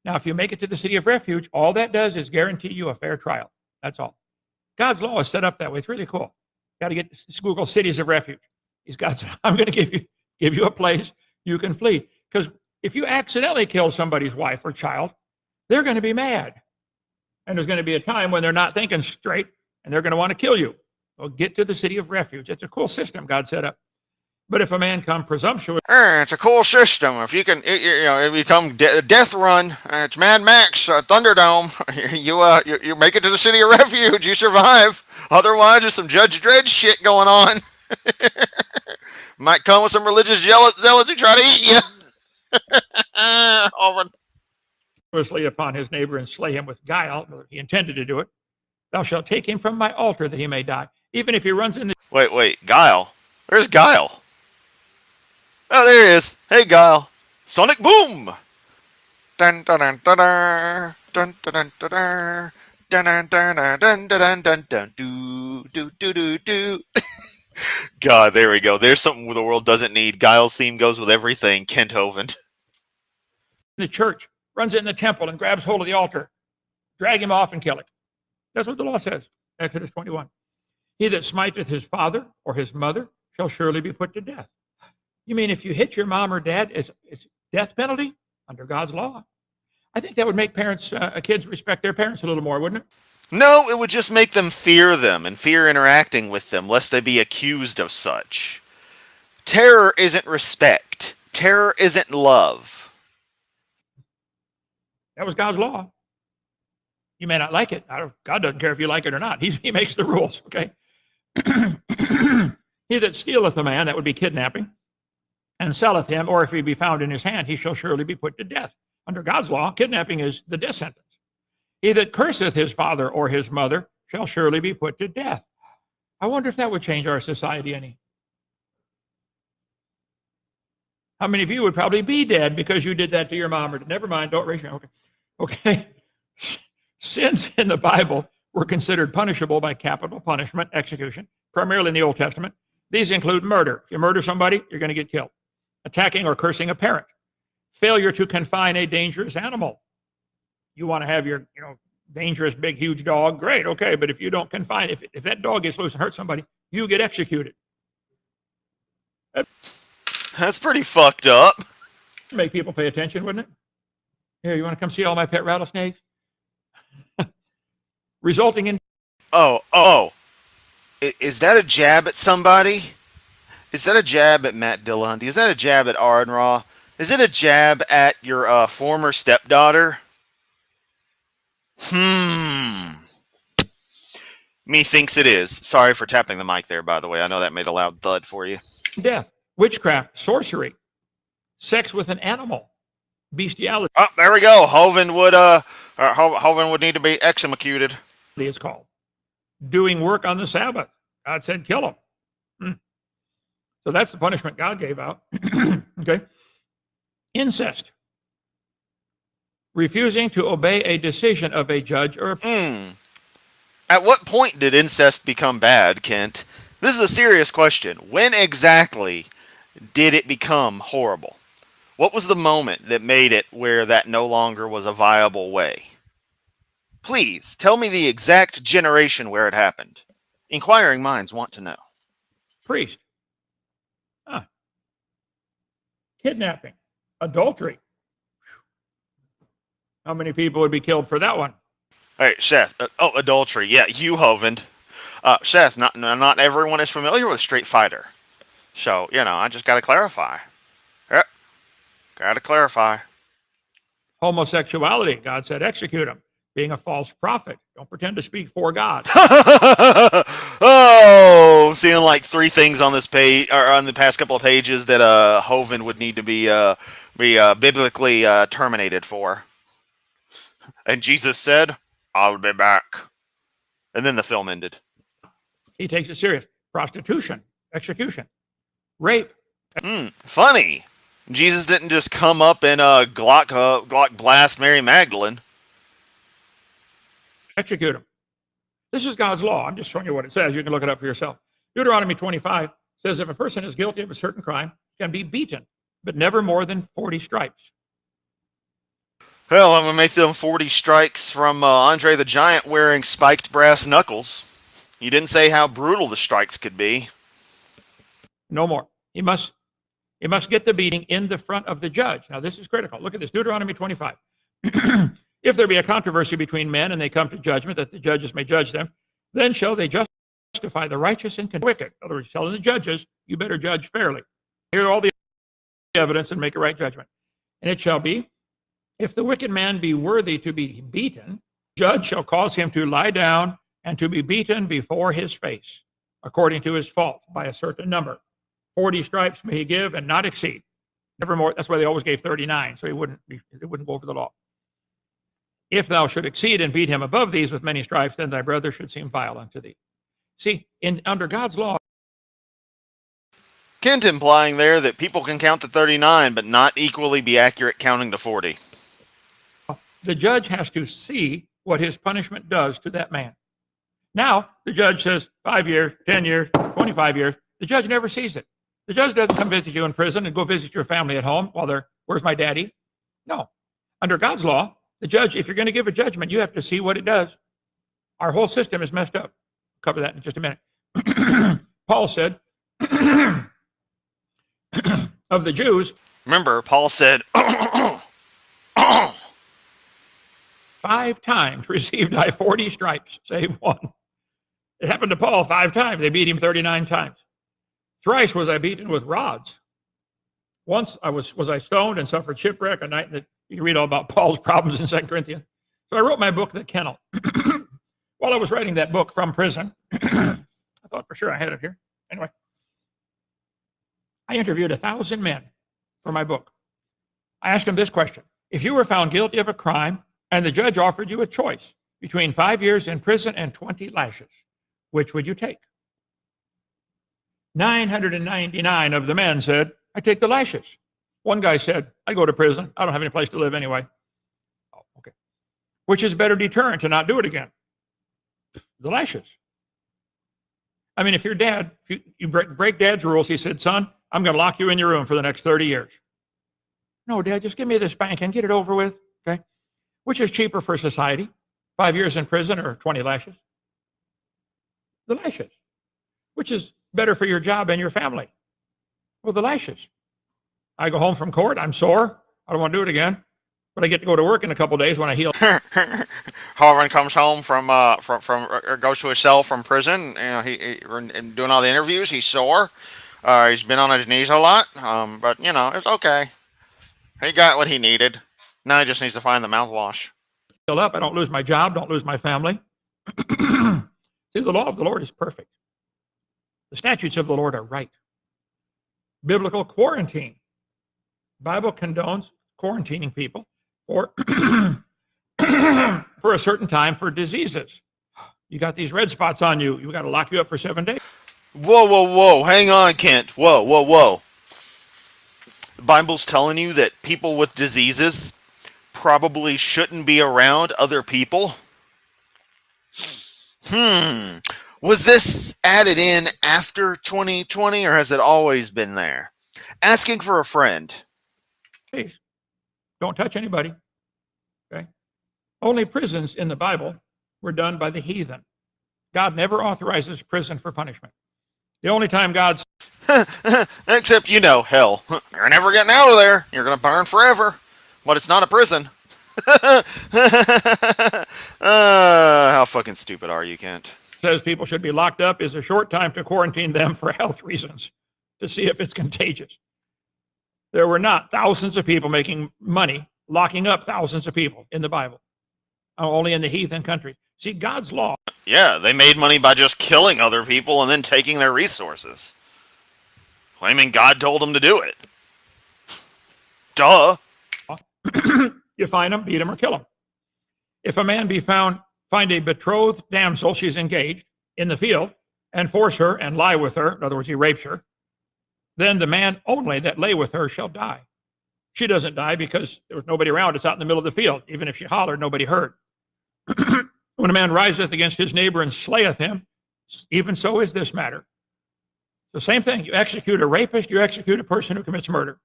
B: Now, if you make it to the city of refuge, all that does is guarantee you a fair trial. That's all. God's law is set up that way. It's really cool. Got to get Google cities of refuge. He's got. I'm going to give you a place you can flee. Because if you accidentally kill somebody's wife or child, they're going to be mad, and there's going to be a time when they're not thinking straight, and they're going to want to kill you. So get to the city of refuge. It's a cool system God set up. But if a man come presumptuous,
A: it's a cool system. If you can, it become Death Run. It's Mad Max, Thunderdome. You make it to the city of refuge. You survive. Otherwise, there's some Judge Dredd shit going on. Might come with some religious zealots who try to eat you.
B: Upon his neighbor and slay him with guile, he intended to do it. Thou shalt take him from my altar that he may die. Even if he runs in the...
A: Wait, Guile. Where's Guile? Oh, there he is. Hey, Guile. Sonic Boom! Dun dun dun dun dun dun dun dun dun dun dun dun dun dun dun do do do do do. God, there we go. There's something the world doesn't need. Guile's theme goes with everything. Kent Hovind.
B: The church runs in the temple and grabs hold of the altar, drag him off and kill him. That's what the law says. Exodus 21. He that smiteth his father or his mother shall surely be put to death. You mean if you hit your mom or dad, it's death penalty under God's law? I think that would make kids respect their parents a little more, wouldn't it?
A: No, it would just make them fear them and fear interacting with them, lest they be accused of such. Terror isn't respect. Terror isn't love.
B: That was God's law. You may not like it. God doesn't care if you like it or not. He makes the rules, okay? He that stealeth a man, that would be kidnapping, and selleth him, or if he be found in his hand, he shall surely be put to death. Under God's law, kidnapping is the death sentence. He that curseth his father or his mother shall surely be put to death. I wonder if that would change our society any. How many of you would probably be dead because you did that to your mom? Or never mind, don't raise your hand. Okay. Sins in the Bible were considered punishable by capital punishment, execution, primarily in the Old Testament. These include murder. If you murder somebody, you're going to get killed. Attacking or cursing a parent. Failure to confine a dangerous animal. You want to have your, dangerous, big, huge dog, great, okay, but if you don't confine, if that dog gets loose and hurts somebody, you get executed.
A: That's pretty fucked up.
B: Make people pay attention, wouldn't it? Here, you want to come see all my pet rattlesnakes? resulting in
A: Oh. Is that a jab at somebody? Is that a jab at Matt Dillahunty? Is that a jab at Aaron Raw? Is it a jab at your former stepdaughter? Methinks it is. Sorry for tapping the mic there, by the way. I know that made a loud thud for you.
B: death, witchcraft, sorcery, sex with an animal, bestiality
A: Oh, there we go. Hovind would need to be executed.
B: is called. Doing work on the Sabbath. God said kill them. So that's the punishment God gave out. Okay. Incest. Refusing to obey a decision of a judge or a
A: At what point did incest become bad, Kent? This is a serious question. When exactly did it become horrible? What was the moment that made it where that no longer was a viable way? Please, tell me the exact generation where it happened. Inquiring minds want to know.
B: priest. Kidnapping, adultery. How many people would be killed for that one?
A: Hey, Seth. Adultery. Yeah, you, Hovind. Seth, not everyone is familiar with Street Fighter. So, I just got to clarify. Yep. Got to clarify.
B: Homosexuality, God said execute him. Being a false prophet. Don't pretend to speak for God.
A: Oh, seeing like 3 things on this page, or on the past couple of pages that Hovind would need to be biblically terminated for. And Jesus said, "I'll be back." And then the film ended.
B: He takes it serious. Prostitution, execution, rape.
A: Funny. Jesus didn't just come up and Glock blast Mary Magdalene.
B: Execute him. This is God's law. I'm just showing you what it says. You can look it up for yourself. Deuteronomy 25 says if a person is guilty of a certain crime, he can be beaten, but never more than 40 stripes.
A: Hell, I'm going to make them 40 strikes from Andre the Giant wearing spiked brass knuckles. You didn't say how brutal the strikes could be.
B: No more. He must get the beating in the front of the judge. Now, this is critical. Look at this, Deuteronomy 25. If there be a controversy between men and they come to judgment that the judges may judge them, then shall they justify the righteous and the wicked. In other words, telling the judges, you better judge fairly. Hear all the evidence and make a right judgment. And it shall be, if the wicked man be worthy to be beaten, the judge shall cause him to lie down and to be beaten before his face, according to his fault, by a certain number. 40 stripes may he give and not exceed. Never more. That's why they always gave 39, so it wouldn't go over the law. If thou should exceed and beat him above these with many stripes, then thy brother should seem vile unto thee. See, under God's law.
A: Kent implying there that people can count to 39, but not equally be accurate counting to 40.
B: The judge has to see what his punishment does to that man. Now, the judge says 5 years, 10 years, 25 years. The judge never sees it. The judge doesn't come visit you in prison and go visit your family at home while where's my daddy? No. Under God's law, the judge, if you're going to give a judgment, you have to see what it does. Our whole system is messed up. I'll cover that in just a minute. Paul said, of the Jews.
A: Remember, Paul said,
B: 5 times received I 40 stripes, save one. It happened to Paul 5 times. They beat him 39 times. Thrice was I beaten with rods. Once was I stoned and suffered shipwreck. A night that you can read all about Paul's problems in 2 Corinthians. So I wrote my book, The Kennel. While I was writing that book from prison, I thought for sure I had it here. Anyway, I interviewed 1,000 men for my book. I asked them this question. If you were found guilty of a crime and the judge offered you a choice between 5 years in prison and 20 lashes, which would you take? 999 of the men said, I take the lashes. One guy said, I go to prison. I don't have any place to live anyway. Oh, okay. Which is better deterrent to not do it again? The lashes. I mean, if your dad, if you break dad's rules, he said, son, I'm going to lock you in your room for the next 30 years. No, Dad, just give me this spanking, get it over with. Okay. Which is cheaper for society? 5 years in prison or 20 lashes? The lashes. Which is better for your job and your family? Well, the lashes. I go home from court, I'm sore, I don't want to do it again, But I get to go to work in a couple of days when I heal.
C: Harvin comes home from goes to his cell from prison. You know, he doing all the interviews. He's sore. He's been on his knees a lot. But you know, it's okay. He got what he needed. Now he just needs to find the mouthwash.
B: Up, I don't lose my job, don't lose my family. See, the law of the Lord is perfect. The statutes of the Lord are right. Biblical quarantine. Bible condones quarantining people for for a certain time for diseases. You got these red spots on you. You got to lock you up for 7 days.
A: Whoa, whoa, whoa. Hang on, Kent. Whoa, whoa, whoa. The Bible's telling you that people with diseases probably shouldn't be around other people? Was this added in after 2020, or has it always been there? Asking for a friend.
B: Please, don't touch anybody. Okay? Only prisons in the Bible were done by the heathen. God never authorizes prison for punishment. The only time God's
A: Except, you know, hell.
C: You're never getting out of there. You're gonna burn forever. But it's not a prison.
A: How fucking stupid are you, Kent?
B: says people should be locked up is a short time to quarantine them for health reasons to see if it's contagious. There were not thousands of people making money locking up thousands of people in the Bible, only in the heathen countries. See, God's law.
A: Yeah, they made money by just killing other people and then taking their resources, claiming God told them to do it. Duh.
B: You find them, beat them, or kill them. If a man find a betrothed damsel, she's engaged, in the field, and force her and lie with her, in other words, he rapes her, then the man only that lay with her shall die. She doesn't die because there was nobody around. It's out in the middle of the field. Even if she hollered, nobody heard. When a man riseth against his neighbor and slayeth him, even so is this matter. The same thing. You execute a rapist, you execute a person who commits murder.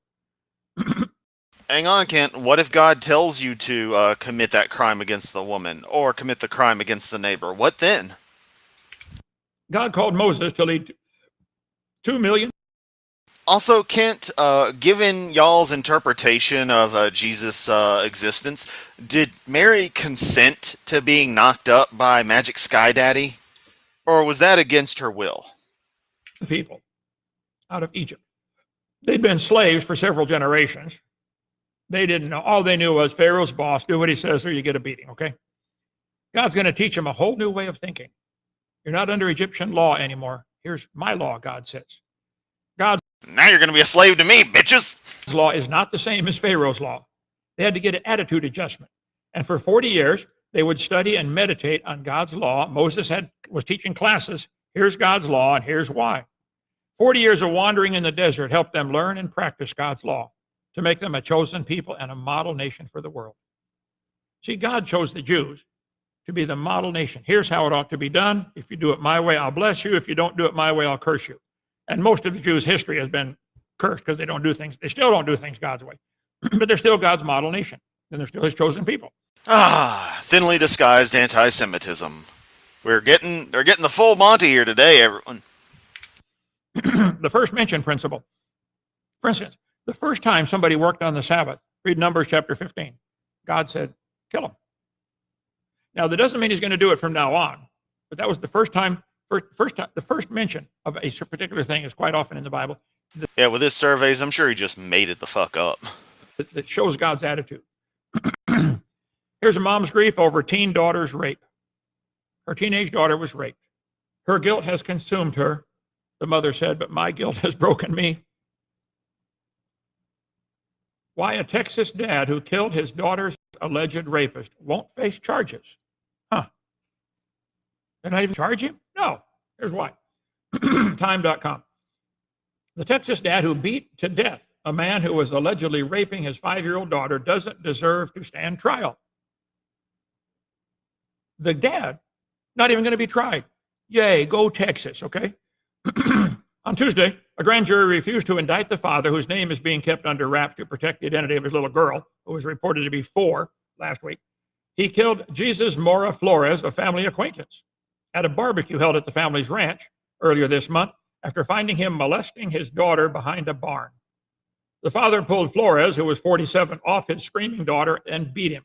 A: Hang on, Kent. What if God tells you to commit that crime against the woman or commit the crime against the neighbor? What then?
B: God called Moses to lead 2 million.
A: Also, Kent, given y'all's interpretation of Jesus' existence, did Mary consent to being knocked up by Magic Sky Daddy? Or was that against her will?
B: People out of Egypt. They'd been slaves for several generations. They didn't know. All they knew was Pharaoh's boss, do what he says or you get a beating, okay? God's going to teach them a whole new way of thinking. You're not under Egyptian law anymore. Here's my law, God says. God's
C: Now you're gonna be a slave to me, bitches.
B: law is not the same as Pharaoh's law. They had to get an attitude adjustment. And for 40 years, they would study and meditate on God's law. Moses was teaching classes. Here's God's law, and here's why. 40 years of wandering in the desert helped them learn and practice God's law to make them a chosen people and a model nation for the world. See, God chose the Jews to be the model nation. Here's how it ought to be done. If you do it my way, I'll bless you. If you don't do it my way, I'll curse you. And most of the Jews' history has been cursed because they don't do things. They still don't do things God's way. But they're still God's model nation. And they're still his chosen people.
A: Thinly disguised anti-Semitism. They're getting the full Monty here today, everyone.
B: The first mention principle. For instance, the first time somebody worked on the Sabbath, read Numbers chapter 15. God said, kill him. Now, that doesn't mean he's going to do it from now on. But that was the first time. The first mention of a particular thing is quite often in the Bible.
A: Yeah, with his surveys, I'm sure he just made it the fuck up.
B: That shows God's attitude. Here's a mom's grief over teen daughter's rape. Her teenage daughter was raped. Her guilt has consumed her, the mother said, but my guilt has broken me. Why a Texas dad who killed his daughter's alleged rapist won't face charges. Huh. They're not even charge him? No. Here's why. Time.com. The Texas dad who beat to death a man who was allegedly raping his 5-year-old daughter doesn't deserve to stand trial. The dad, not even going to be tried. Yay, go Texas, okay? On Tuesday, a grand jury refused to indict the father, whose name is being kept under wraps to protect the identity of his little girl, who was reported to be 4 last week. He killed Jesus Mora Flores, a family acquaintance, at a barbecue held at the family's ranch earlier this month after finding him molesting his daughter behind a barn. The father pulled Flores, who was 47, off his screaming daughter and beat him.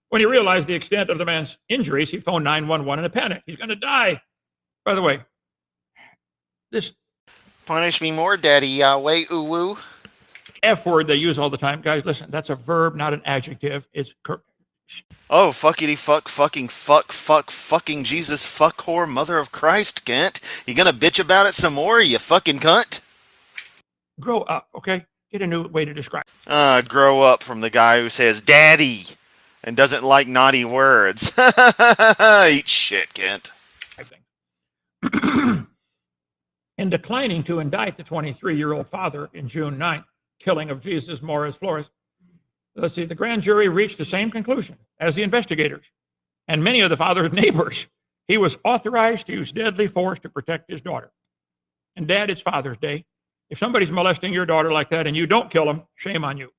B: When he realized the extent of the man's injuries, he phoned 911 in a panic. He's going to die. By the way, this
C: Punish me more, Daddy Yahweh, ooh woo.
B: F word they use all the time, guys, listen, that's a verb, not an adjective. It's
A: Oh, fuckity fuck, fucking Jesus, fuck whore, mother of Christ, Kent. You gonna bitch about it some more, you fucking cunt?
B: grow up, okay? Get a new way to describe it.
A: Grow up from the guy who says daddy and doesn't like naughty words. Eat shit, Kent.
B: In declining to indict the 23-year-old father in June 9th, killing of Jesus Morris Flores, let's see, the grand jury reached the same conclusion as the investigators and many of the father's neighbors. He was authorized to use deadly force to protect his daughter. And Dad, it's Father's Day. If somebody's molesting your daughter like that and you don't kill them, shame on you.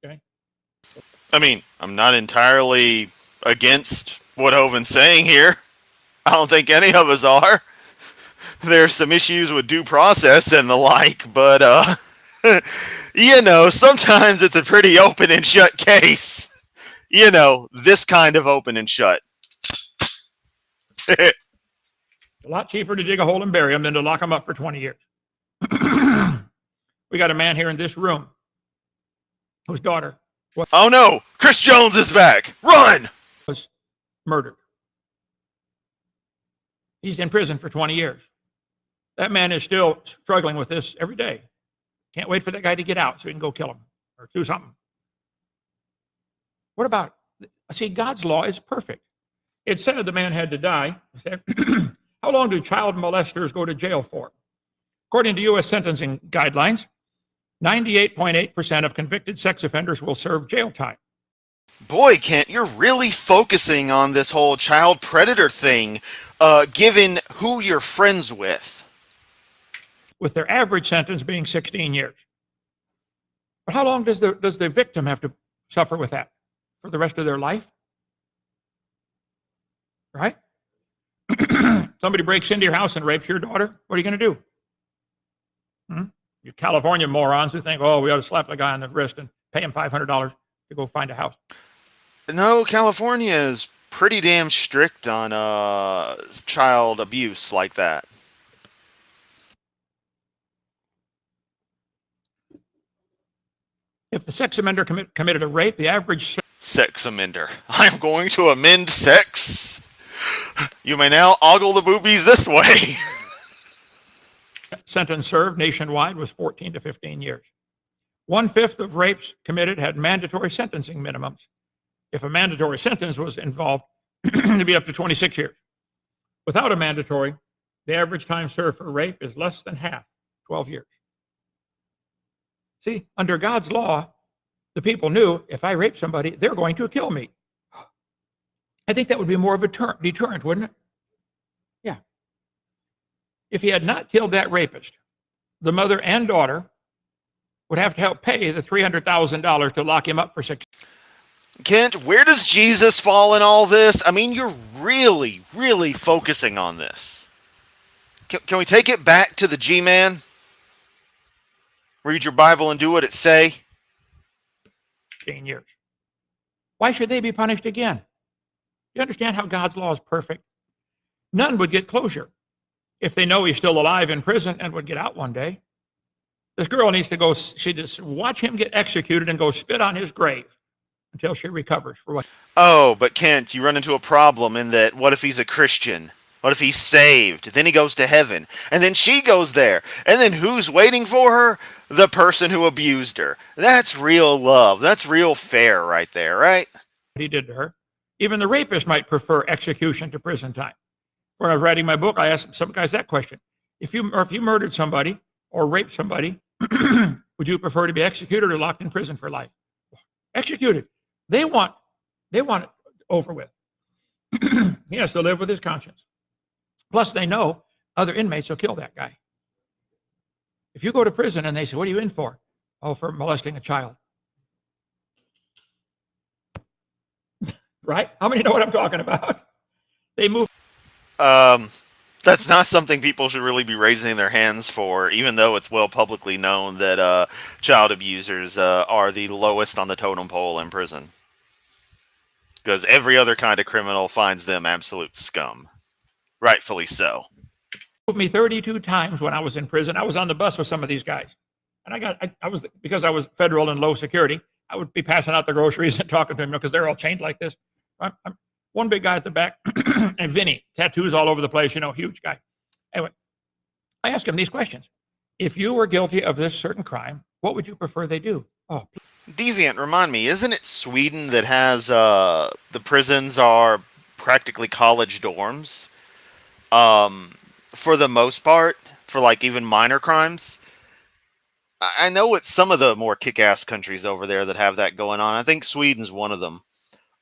B: Okay?
A: I mean, I'm not entirely against what Hoven's saying here. I don't think any of us are. There's some issues with due process and the like, but, you know, sometimes it's a pretty open and shut case. You know, this kind of open and shut.
B: A lot cheaper to dig a hole and bury them than to lock them up for 20 years. We got a man here in this room whose daughter
A: Oh no! Chris Jones is back! Run!
B: was murdered. He's in prison for 20 years. That man is still struggling with this every day. Can't wait for that guy to get out so he can go kill him or do something. What about, see, God's law is perfect. It said the man had to die. It said, how long do child molesters go to jail for? According to U.S. sentencing guidelines, 98.8% of convicted sex offenders will serve jail time.
A: Boy, Kent, you're really focusing on this whole child predator thing, given who you're friends with.
B: With their average sentence being 16 years. But how long does the victim have to suffer with that? For the rest of their life? Right? Somebody breaks into your house and rapes your daughter, what are you going to do? You California morons who think, oh, we ought to slap the guy on the wrist and pay him $500 to go find a house.
A: No, California is pretty damn strict on child abuse like that.
B: If the sex offender committed a rape, the average
A: sex offender. I'm going to amend sex. You may now ogle the boobies this way.
B: sentence served nationwide was 14 to 15 years. 1/5 of rapes committed had mandatory sentencing minimums. If a mandatory sentence was involved, it'd be up to 26 years. Without a mandatory, the average time served for rape is less than half, 12 years. See, under God's law, the people knew if I rape somebody, they're going to kill me. I think that would be more of a deterrent, wouldn't it? Yeah. If he had not killed that rapist, the mother and daughter would have to help pay the $300,000 to lock him up for 6 years.
A: Kent, where does Jesus fall in all this? I mean, you're really, really focusing on this. Can we take it back to the G-Man? Read your Bible and do what it say?
B: 15 years. Why should they be punished again? You understand how God's law is perfect? None would get closure if they know he's still alive in prison and would get out one day. This girl needs to go, she just watch him get executed and go spit on his grave until she recovers for what?
A: Oh, but Kent, you run into a problem in that what if he's a Christian? What if he's saved? Then he goes to heaven. And then she goes there. And then who's waiting for her? The person who abused her. That's real love. That's real fair right there, right?
B: He did to her. Even the rapist might prefer execution to prison time. When I was writing my book, I asked some guys that question. If you murdered somebody or raped somebody, would you prefer to be executed or locked in prison for life? Executed. They want it over with. He has to live with his conscience. Plus, they know other inmates will kill that guy. If you go to prison and they say, what are you in for? Oh, for molesting a child. Right? How many know what I'm talking about? They move.
A: That's not something people should really be raising their hands for, even though it's well publicly known that child abusers are the lowest on the totem pole in prison. Because every other kind of criminal finds them absolute scum. Rightfully so.
B: Me 32 times when I was in prison. I was on the bus with some of these guys. And I was, because I was federal and low security, I would be passing out the groceries and talking to them, because they're all chained like this. One big guy at the back, and Vinny, tattoos all over the place, huge guy. Anyway, I asked him these questions. If you were guilty of this certain crime, what would you prefer they do? Oh,
A: Deviant, remind me, isn't it Sweden that has the prisons are practically college dorms? For the most part, for like even minor crimes. I know it's some of the more kick-ass countries over there that have that going on. I think Sweden's one of them.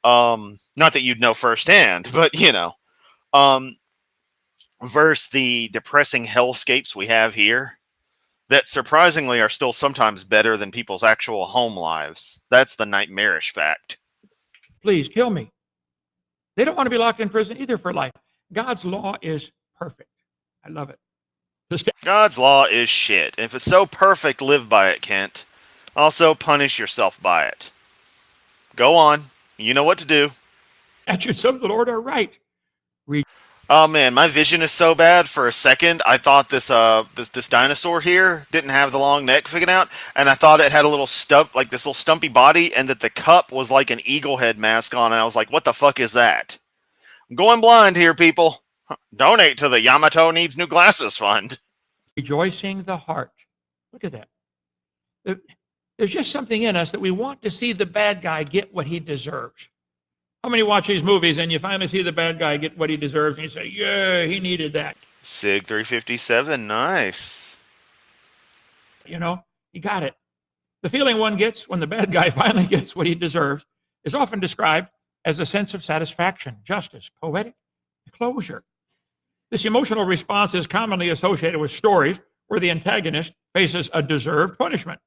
A: Not that you'd know firsthand, but versus the depressing hellscapes we have here that surprisingly are still sometimes better than people's actual home lives. That's the nightmarish fact.
B: Please kill me. They don't want to be locked in prison either for life. God's law is perfect. I love it.
A: God's law is shit. And if it's so perfect, live by it, Kent. Also, punish yourself by it. Go on. You know what to do.
B: Statutes of the Lord are right.
A: Oh man, my vision is so bad. For a second, I thought this dinosaur here didn't have the long neck figured out, and I thought it had a little stump, like this little stumpy body, and that the cup was like an eagle head mask on. And I was like, "What the fuck is that?" I'm going blind here, people. Donate to the Yamato Needs New Glasses Fund.
B: Rejoicing the heart. Look at that. There's just something in us that we want to see the bad guy get what he deserves. How many watch these movies and you finally see the bad guy get what he deserves and you say, yeah, he needed that.
A: Sig 357, nice.
B: You got it. The feeling one gets when the bad guy finally gets what he deserves is often described as a sense of satisfaction, justice, poetic closure. This emotional response is commonly associated with stories where the antagonist faces a deserved punishment,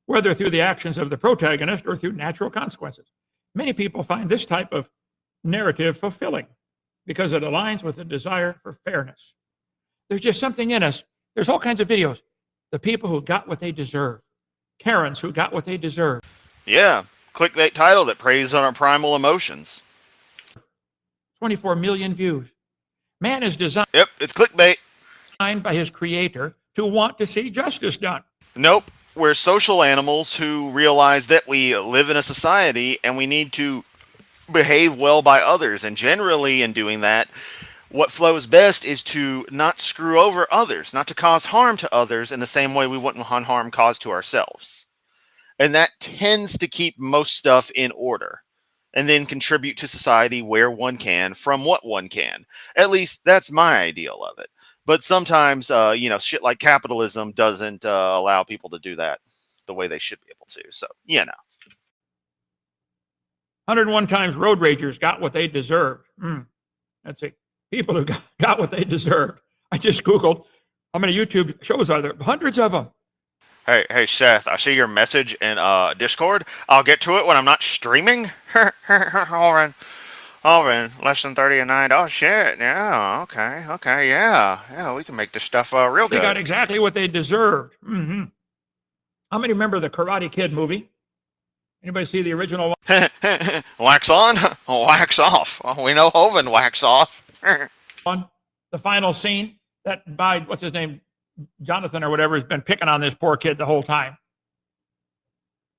B: whether through the actions of the protagonist or through natural consequences. Many people find this type of narrative fulfilling because it aligns with a desire for fairness. There's just something in us. There's all kinds of videos. The people who got what they deserve. Karens who got what they deserve.
A: Yeah, clickbait title that preys on our primal emotions.
B: 24 million views. Man is designed.
A: Yep, it's clickbait.
B: By his creator to want to see justice done.
A: Nope. We're social animals who realize that we live in a society and we need to behave well by others. And generally, in doing that, what flows best is to not screw over others, not to cause harm to others in the same way we wouldn't want harm caused to ourselves. And that tends to keep most stuff in order and then contribute to society where one can from what one can. At least that's my ideal of it. But sometimes, shit like capitalism doesn't allow people to do that the way they should be able to. So,
B: 101 times road ragers got what they deserved. That's it. People who got what they deserved. I just Googled how many YouTube shows are there. Hundreds of them.
A: Hey, Seth, I see your message in Discord. I'll get to it when I'm not streaming. Alright, less than 30 a night. Oh, shit. Yeah, okay, yeah. We can make this stuff real good.
B: They got exactly what they deserved. Mm-hmm. How many remember the Karate Kid movie? Anybody see the original one?
A: Wax on, wax off. Oh, we know Hovind wax off.
B: The final scene, that by, what's his name, Jonathan or whatever, has been picking on this poor kid the whole time.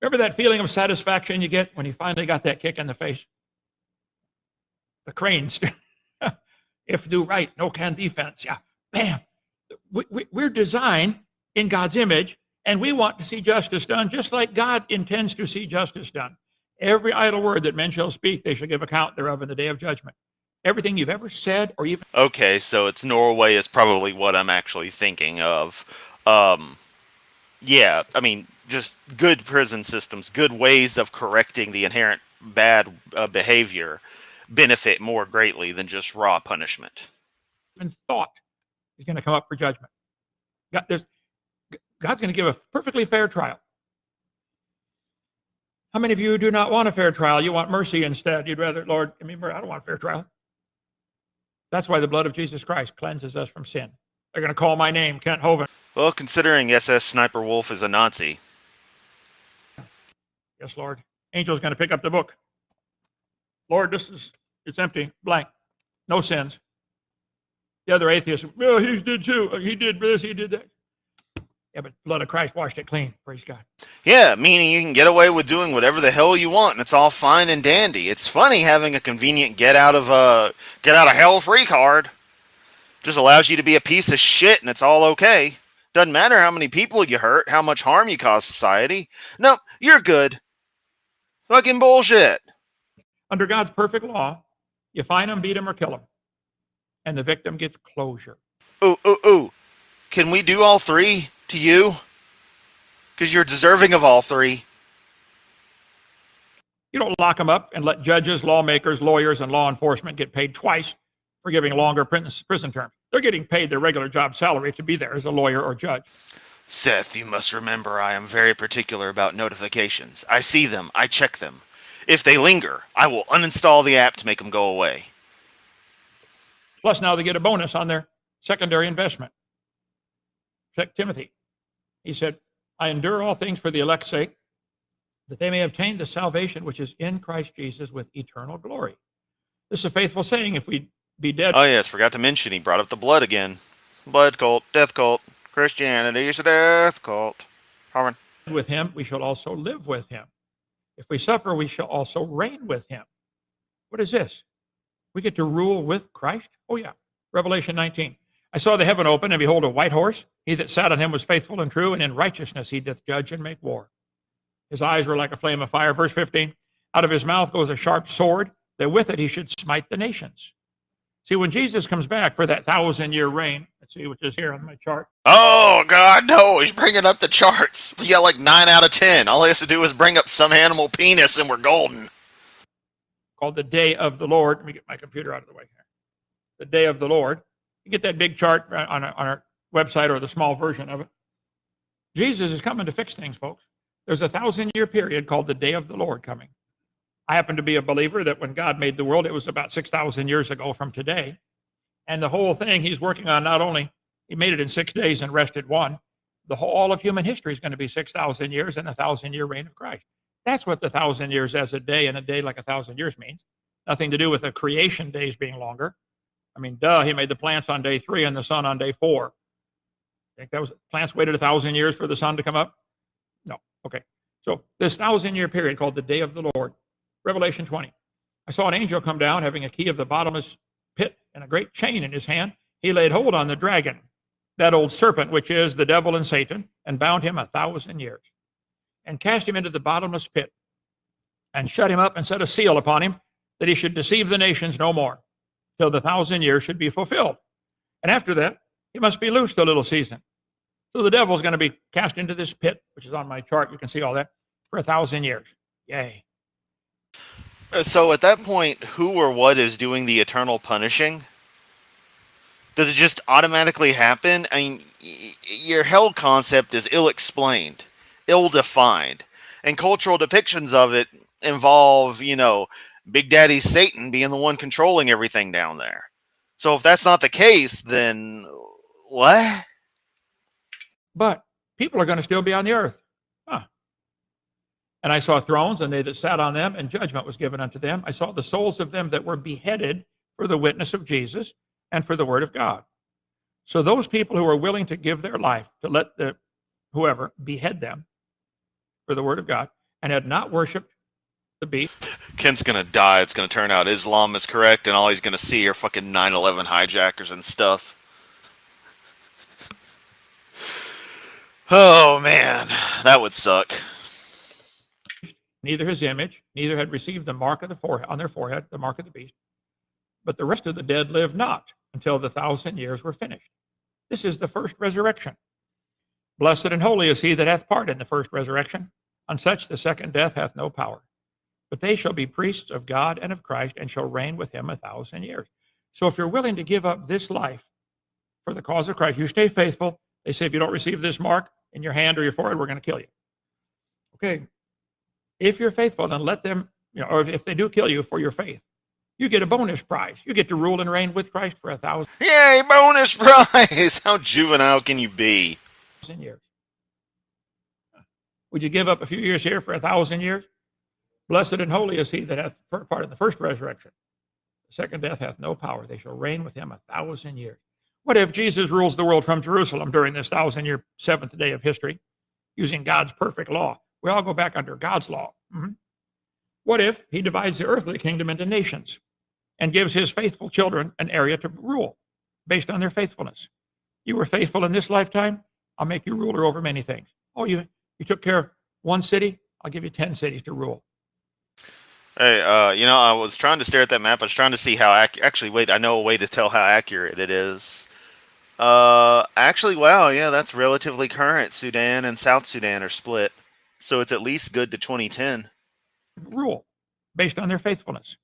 B: Remember that feeling of satisfaction you get when you finally got that kick in the face? The cranes. If do right, no can defense. Yeah, bam. We're designed in God's image, and we want to see justice done just like God intends to see justice done. Every idle word that men shall speak, they shall give account thereof in the day of judgment. Everything you've ever said or even...
A: Okay, so it's Norway is probably what I'm actually thinking of. Yeah, I mean, just good prison systems, good ways of correcting the inherent bad behavior benefit more greatly than just raw punishment.
B: And thought is going to come up for judgment. God's going to give a perfectly fair trial. How many of you do not want a fair trial? You want mercy instead. You'd rather, Lord, give me mercy. I don't want a fair trial. That's why the blood of Jesus Christ cleanses us from sin. They're going to call my name, Kent Hovind.
A: Well, considering SS Sniper Wolf is a Nazi.
B: Yes, Lord. Angel's going to pick up the book. Lord, it's empty, blank, no sins. The other atheist, oh, he did too. He did this, he did that. Yeah, but blood of Christ washed it clean. Praise God.
A: Yeah, meaning you can get away with doing whatever the hell you want, and it's all fine and dandy. It's funny having a convenient get out of hell free card. Just allows you to be a piece of shit, and it's all okay. Doesn't matter how many people you hurt, how much harm you cause society. Nope, you're good. Fucking bullshit.
B: Under God's perfect law, you fine them, beat them, or kill them, and the victim gets closure.
A: Ooh. Can we do all three to you? Because you're deserving of all three.
B: You don't lock them up and let judges, lawmakers, lawyers, and law enforcement get paid twice for giving longer prison terms. They're getting paid their regular job salary to be there as a lawyer or judge.
A: Seth, you must remember I am very particular about notifications. I see them, I check them. If they linger, I will uninstall the app to make them go away.
B: Plus, now they get a bonus on their secondary investment. Check Timothy. He said, I endure all things for the elect's sake, that they may obtain the salvation which is in Christ Jesus with eternal glory. This is a faithful saying. If we be dead.
A: Oh, yes, forgot to mention he brought up the blood again. Blood cult, death cult. Christianity is a death cult. Harmon.
B: With him, we shall also live with him. If we suffer, we shall also reign with him. What is this? We get to rule with Christ? Oh, yeah. Revelation 19. I saw the heaven open, and behold, a white horse. He that sat on him was faithful and true, and in righteousness he doth judge and make war. His eyes were like a flame of fire. Verse 15. Out of his mouth goes a sharp sword, that with it he should smite the nations. See, when Jesus comes back for that 1,000-year reign, let's see, which is here on my chart.
C: Oh, God, no. He's bringing up the charts. We got like 9 out of 10. All he has to do is bring up some animal penis and we're golden.
B: Called the Day of the Lord. Let me get my computer out of the way here. The Day of the Lord. You get that big chart on our website or the small version of it. Jesus is coming to fix things, folks. There's a 1,000-year period called the Day of the Lord coming. I happen to be a believer that when God made the world, it was about 6,000 years ago from today. And the whole thing he's working on, not only, he made it in 6 days and rested one, all of human history is going to be 6,000 years and a 1,000-year reign of Christ. That's what the 1,000 years as a day and a day like 1,000 years means. Nothing to do with the creation days being longer. I mean, duh, he made the plants on day 3 and the sun on day 4. Think that was, plants waited 1,000 years for the sun to come up? No. Okay. So this 1,000-year period called the Day of the Lord. Revelation 20. I saw an angel come down having a key of the bottomless pit and a great chain in his hand. He laid hold on the dragon, that old serpent, which is the devil and Satan, and bound him 1,000 years, and cast him into the bottomless pit, and shut him up and set a seal upon him, that he should deceive the nations no more, till the 1,000 years should be fulfilled. And after that, he must be loosed a little season. So the devil's going to be cast into this pit, which is on my chart. You can see all that, for 1,000 years. Yay.
A: So at that point, who or what is doing the eternal punishing? Does it just automatically happen? I mean, your hell concept is ill-explained, ill-defined, and cultural depictions of it involve, Big Daddy Satan being the one controlling everything down there. So if that's not the case, then what?
B: But people are going to still be on the earth. And I saw thrones, and they that sat on them, and judgment was given unto them. I saw the souls of them that were beheaded for the witness of Jesus and for the word of God. So those people who are willing to give their life to let whoever behead them for the word of God and had not worshipped the beast.
A: Kent's going to die. It's going to turn out Islam is correct, and all he's going to see are fucking 9/11 hijackers and stuff. Oh, man. That would suck.
B: Neither his image, neither had received the mark of the forehead on their forehead, the mark of the beast. But the rest of the dead lived not until the 1,000 years were finished. This is the first resurrection. Blessed and holy is he that hath part in the first resurrection. On such the second death hath no power. But they shall be priests of God and of Christ, and shall reign with him 1,000 years. So if you're willing to give up this life for the cause of Christ, you stay faithful. They say if you don't receive this mark in your hand or your forehead, we're going to kill you. Okay. If you're faithful, then let them, or if they do kill you for your faith, You get a bonus prize. You get to rule and reign with Christ for 1,000
C: Yay, bonus prize! How juvenile can you be?
B: years. Would you give up a few years here for 1,000 years? Blessed and holy is he that hath part in the first resurrection. The second death hath no power. They shall reign with him 1,000 years. What if Jesus rules the world from Jerusalem during this 1,000-year seventh day of history, using God's perfect law? We all go back under God's law. What if he divides the earthly kingdom into nations and gives his faithful children an area to rule based on their faithfulness? You were faithful in this lifetime, I'll make you ruler over many things. Oh, you took care of one city, I'll give you 10 cities to rule.
A: Hey, I was trying to stare at that map. I was trying to see how actually, wait, I know a way to tell how accurate it is. Actually, wow, yeah, that's relatively current. Sudan and South Sudan are split, so it's at least good to 2010.
B: Rule based on their faithfulness.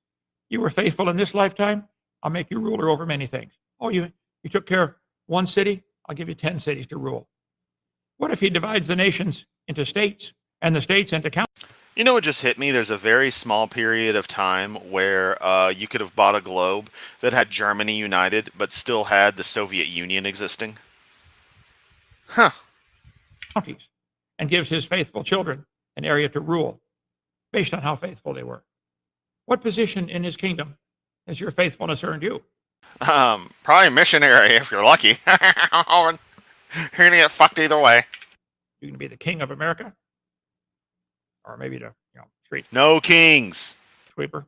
B: You were faithful in this lifetime, I'll make you ruler over many things. Oh, you took care of one city, I'll give you 10 cities to rule. What if he divides the nations into states and the states into counties?
A: You know what just hit me? There's a very small period of time where you could have bought a globe that had Germany united, but still had the Soviet Union existing. Huh.
B: Counties, and gives his faithful children an area to rule based on how faithful they were. What position in his kingdom has your faithfulness earned you?
C: Probably missionary if you're lucky. You're gonna get fucked either way.
B: You're going to be the king of America? Or maybe the street
A: No kings.
B: sweeper?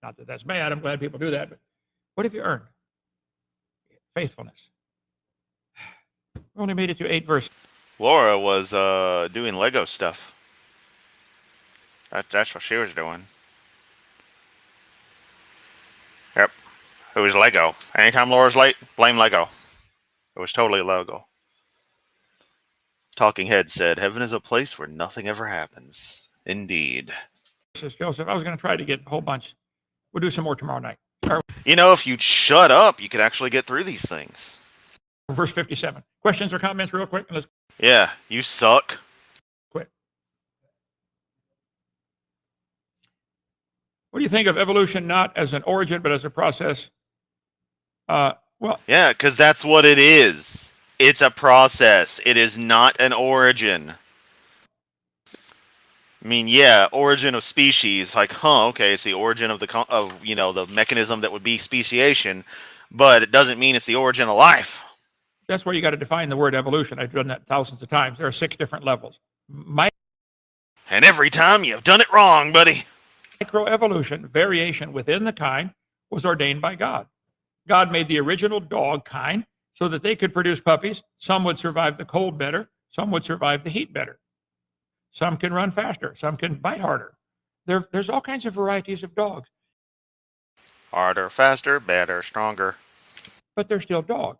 B: Not that that's bad. I'm glad people do that. But what have you earned? Faithfulness. We only made it to 8 verses.
A: Laura was doing Lego stuff.
C: That's what she was doing. Yep. It was Lego. Anytime Laura's late, blame Lego.
A: It was totally Lego. Talking Head said, "Heaven is a place where nothing ever happens." Indeed.
B: Joseph, I was going to try to get a whole bunch. We'll do some more tomorrow night.
A: You know, if you'd shut up, you could actually get through these things.
B: Verse 57. Questions or comments real quick? Let's
A: Yeah, you suck.
B: quit. What do you think of evolution not as an origin, but as a process?
A: Yeah, because that's what it is. It's a process. It is not an origin. I mean, yeah, origin of species, like, okay, it's the origin of the mechanism that would be speciation, but it doesn't mean it's the origin of life.
B: That's where you got to define the word evolution. I've done that thousands of times. There are 6 different levels.
A: And every time you've done it wrong, buddy.
B: Microevolution, variation within the kind, was ordained by God. God made the original dog kind so that they could produce puppies. Some would survive the cold better. Some would survive the heat better. Some can run faster. Some can bite harder. There's all kinds of varieties of dogs.
C: Harder, faster, better, stronger.
B: But they're still dogs.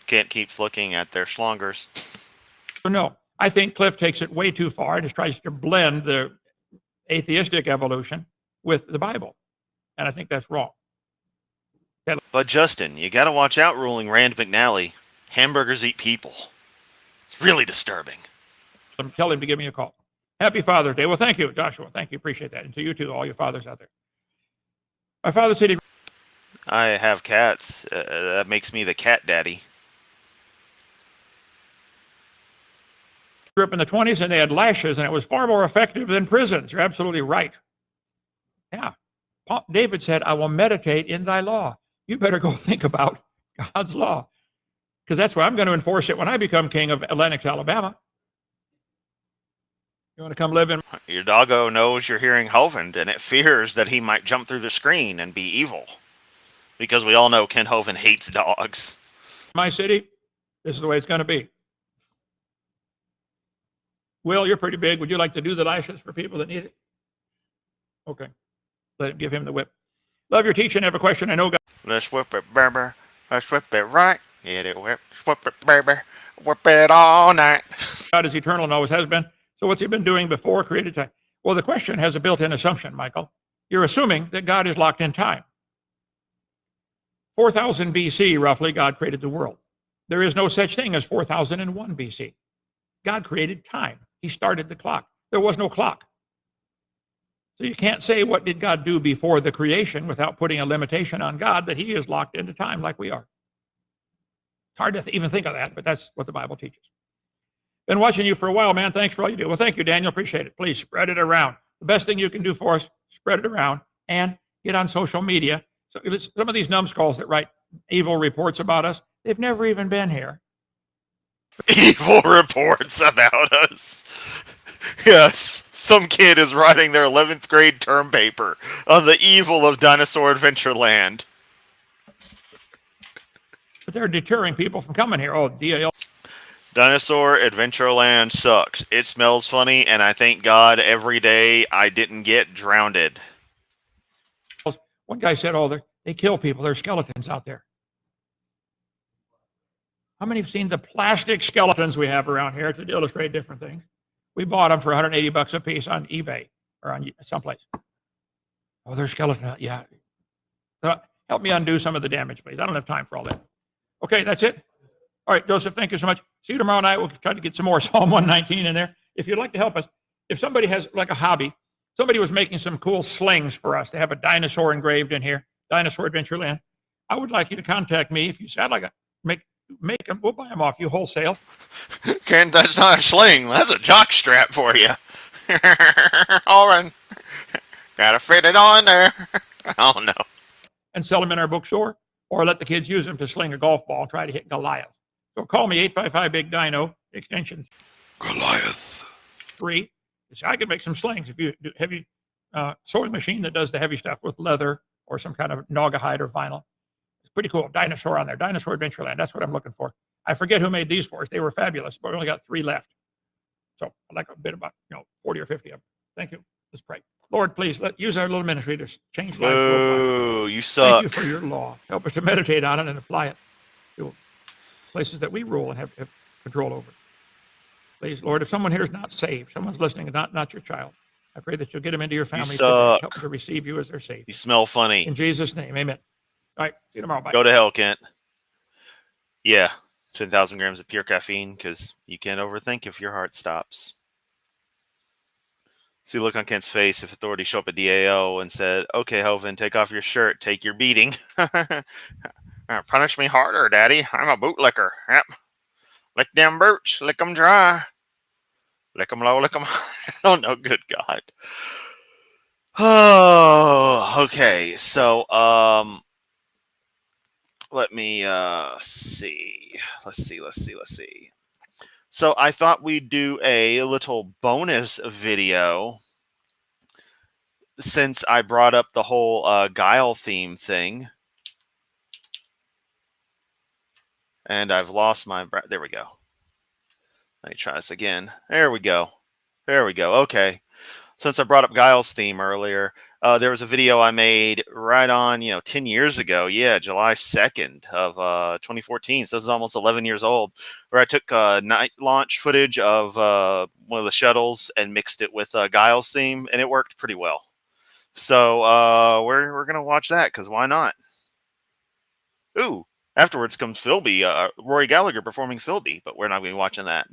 A: Kent keeps looking at their schlongers.
B: So no, I think Cliff takes it way too far and just tries to blend the atheistic evolution with the Bible. And I think that's wrong.
A: But Justin, you gotta watch out, ruling Rand McNally. Hamburgers eat people. It's really disturbing.
B: Tell him to give me a call. Happy Father's Day. Well, thank you, Joshua. Thank you. Appreciate that. And to you too, all your fathers out there. My father said he
A: I have cats. That makes me the cat daddy.
B: grew up in the 20s and they had lashes and it was far more effective than prisons. You're absolutely right. Yeah. David said, I will meditate in thy law. You better go think about God's law because that's where I'm going to enforce it when I become king of Lenox, Alabama. You want to come live in?
C: Your doggo knows you're hearing Hovind, and it fears that he might jump through the screen and be evil.
A: Because we all know Ken Hovind hates dogs.
B: My city, this is the way it's going to be. Will, you're pretty big. Would you like to do the lashes for people that need it? Okay. Give him the whip. Love your teaching. Have a question. I know God.
C: Let's whip it, baby. Let's whip it right. Get it whip. Whip it, baby. Whip it all night.
B: God is eternal and always has been. So what's he been doing before created time? Well, the question has a built-in assumption, Michael. You're assuming that God is locked in time. 4000 BC, roughly, God created the world. There is no such thing as 4001 BC. God created time. He started the clock. There was no clock. So you can't say, what did God do before the creation, without putting a limitation on God that he is locked into time like we are. It's hard to even think of that, but that's what the Bible teaches. Been watching you for a while, man. Thanks for all you do. Well, thank you, Daniel. Appreciate it. Please spread it around. The best thing you can do for us, spread it around and get on social media. So some of these numbskulls that write evil reports about us, they've never even been here.
A: Evil reports about us. Yes, some kid is writing their 11th grade term paper on the evil of Dinosaur Adventureland.
B: But they're deterring people from coming here. Oh, DAL.
A: Dinosaur Adventureland sucks. It smells funny, and I thank God every day I didn't get drowned.
B: One guy said, oh, they kill people. There's skeletons out there. How many have seen the plastic skeletons we have around here to illustrate different things? We bought them for $180 a piece on eBay or on someplace. Oh, there's skeletons. Yeah. So help me undo some of the damage, please. I don't have time for all that. Okay, that's it. All right, Joseph, thank you so much. See you tomorrow night. We'll try to get some more Psalm 119 in there. If you'd like to help us, if somebody has like a hobby, somebody was making some cool slings for us. They have a dinosaur engraved in here, Dinosaur Adventureland. I would like you to contact me if you said, I'd like to make them. We'll buy them off you wholesale.
C: Ken, that's not a sling. That's a jock strap for you. All right. Gotta fit it on there. Oh, no.
B: And sell them in our bookstore, or let the kids use them to sling a golf ball and try to hit Goliath. So call me, 855-BIG-DINO, extension
A: Goliath
B: 3. So I could make some slings if you do heavy sewing machine that does the heavy stuff with leather or some kind of naugahyde or vinyl. It's pretty cool. Dinosaur on there. Dinosaur Adventureland. That's what I'm looking for. I forget who made these for us. They were fabulous, but we only got 3 left. So I'd like a bit about 40 or 50 of them. Thank you. Let's pray. Lord, please use our little ministry to change lives.
A: Boo, you suck.
B: Thank you for your law. Help us to meditate on it and apply it to places that we rule and have control over. Please, Lord, if someone here is not saved, someone's listening and not your child, I pray that you'll get them into your family today, help them to receive you as their Savior.
A: You smell funny.
B: In Jesus' name, amen. All right, see you tomorrow. Bye.
A: Go to hell, Kent. Yeah, 10,000 grams of pure caffeine, because you can't overthink if your heart stops. See the look on Kent's face if authorities show up at DAO and said, okay, Hovind, take off your shirt, take your beating.
C: Punish me harder, Daddy. I'm a bootlicker. Yep. Lick them boots. Lick them dry. Lick them low, lick them high.
A: Oh, no, good God. Oh, okay. So, let me see. Let's see. So I thought we'd do a little bonus video since I brought up the whole Guile theme thing. And I've lost my breath. There we go. Let me try this again. There we go. Okay. Since I brought up Guile's theme earlier, there was a video I made right on, 10 years ago. Yeah, July 2nd of 2014. So this is almost 11 years old, where I took night launch footage of one of the shuttles and mixed it with Guile's theme, and it worked pretty well. So we're going to watch that, because why not? Ooh, afterwards comes Philby, Rory Gallagher performing Philby, but we're not going to be watching that.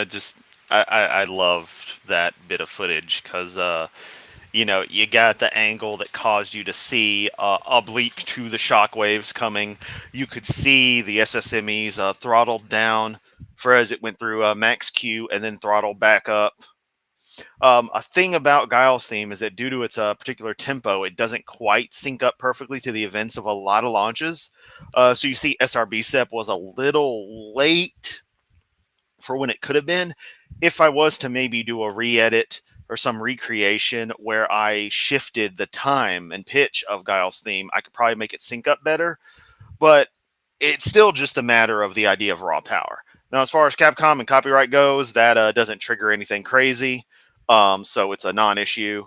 A: Just I loved that bit of footage because you got the angle that caused you to see oblique to the shockwaves coming. You could see the SSMEs throttled down for as it went through max Q and then throttled back up. A thing about Guile's theme is that due to its particular tempo, it doesn't quite sync up perfectly to the events of a lot of launches. So you see SRB SEP was a little late for when it could have been. If I was to maybe do a re-edit or some recreation where I shifted the time and pitch of Guile's theme, I could probably make it sync up better. But it's still just a matter of the idea of raw power. Now, as far as Capcom and copyright goes, that doesn't trigger anything crazy. So it's a non-issue.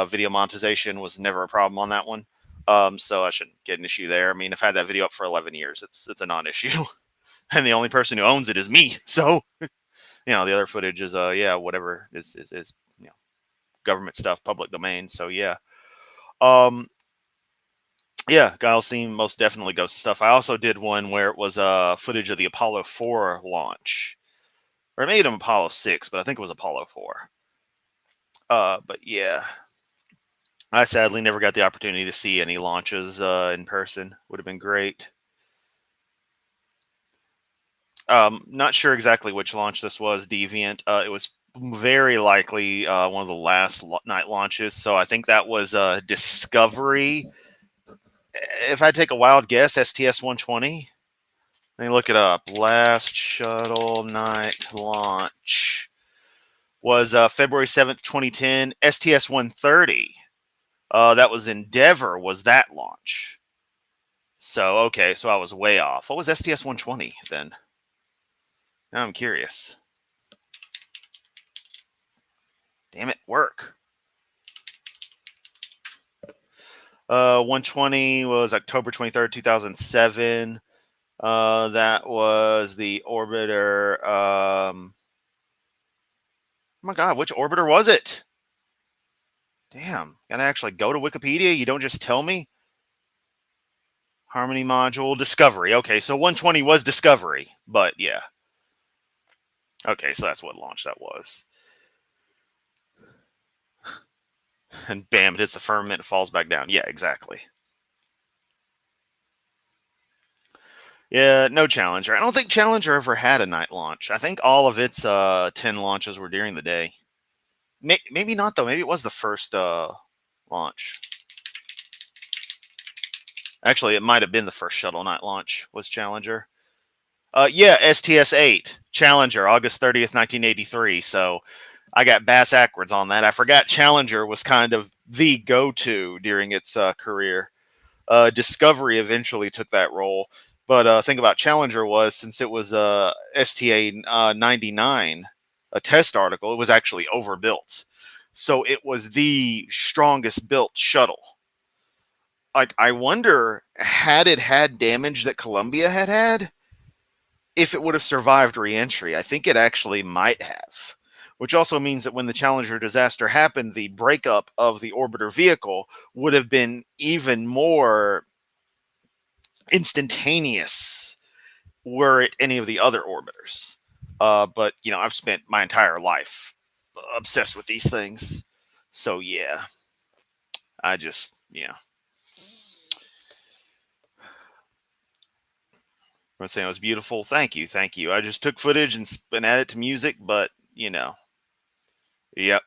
A: Video monetization was never a problem on that one. So I shouldn't get an issue there. I mean, I've had that video up for 11 years. It's a non-issue. And the only person who owns it is me. So, the other footage is, whatever is government stuff, public domain. So, yeah. Yeah, Guile's theme most definitely goes to stuff. I also did one where it was footage of the Apollo 4 launch. Or it made him Apollo 6, but I think it was Apollo 4. But yeah. I sadly never got the opportunity to see any launches in person. Would have been great. Not sure exactly which launch this was, Deviant. It was very likely one of the last night launches. So I think that was Discovery. If I take a wild guess, STS 120. Let me look it up. Last shuttle night launch was February 7th, 2010. STS 130. That was Endeavor, was that launch. So, okay, so I was way off. What was STS 120 then? Now I'm curious. Damn it, work. 120 was October 23rd, 2007. That was the orbiter. Oh my God, which orbiter was it? Damn, gotta actually go to Wikipedia. You don't just tell me. Harmony module, Discovery. Okay, so 120 was Discovery, but yeah. Okay, so that's what launch that was. And bam, it hits the firmament and falls back down. Yeah, exactly. Yeah, no Challenger. I don't think Challenger ever had a night launch. I think all of its 10 launches were during the day. Maybe not, though. Maybe it was the first launch. Actually, it might have been the first shuttle night launch was Challenger. Yeah, STS-8, Challenger, August 30th, 1983. So I got bass backwards on that. I forgot Challenger was kind of the go-to during its career. Discovery eventually took that role. But thing about Challenger was, since it was STA 99, a test article, it was actually overbuilt. So it was the strongest built shuttle. Like, I wonder, had it had damage that Columbia had, if it would have survived re-entry. I think it actually might have. Which also means that when the Challenger disaster happened, the breakup of the orbiter vehicle would have been even more instantaneous were it any of the other orbiters. But, I've spent my entire life obsessed with these things. So, yeah. I just, I'm saying it was beautiful. Thank you. I just took footage and added it to music, but, Yep.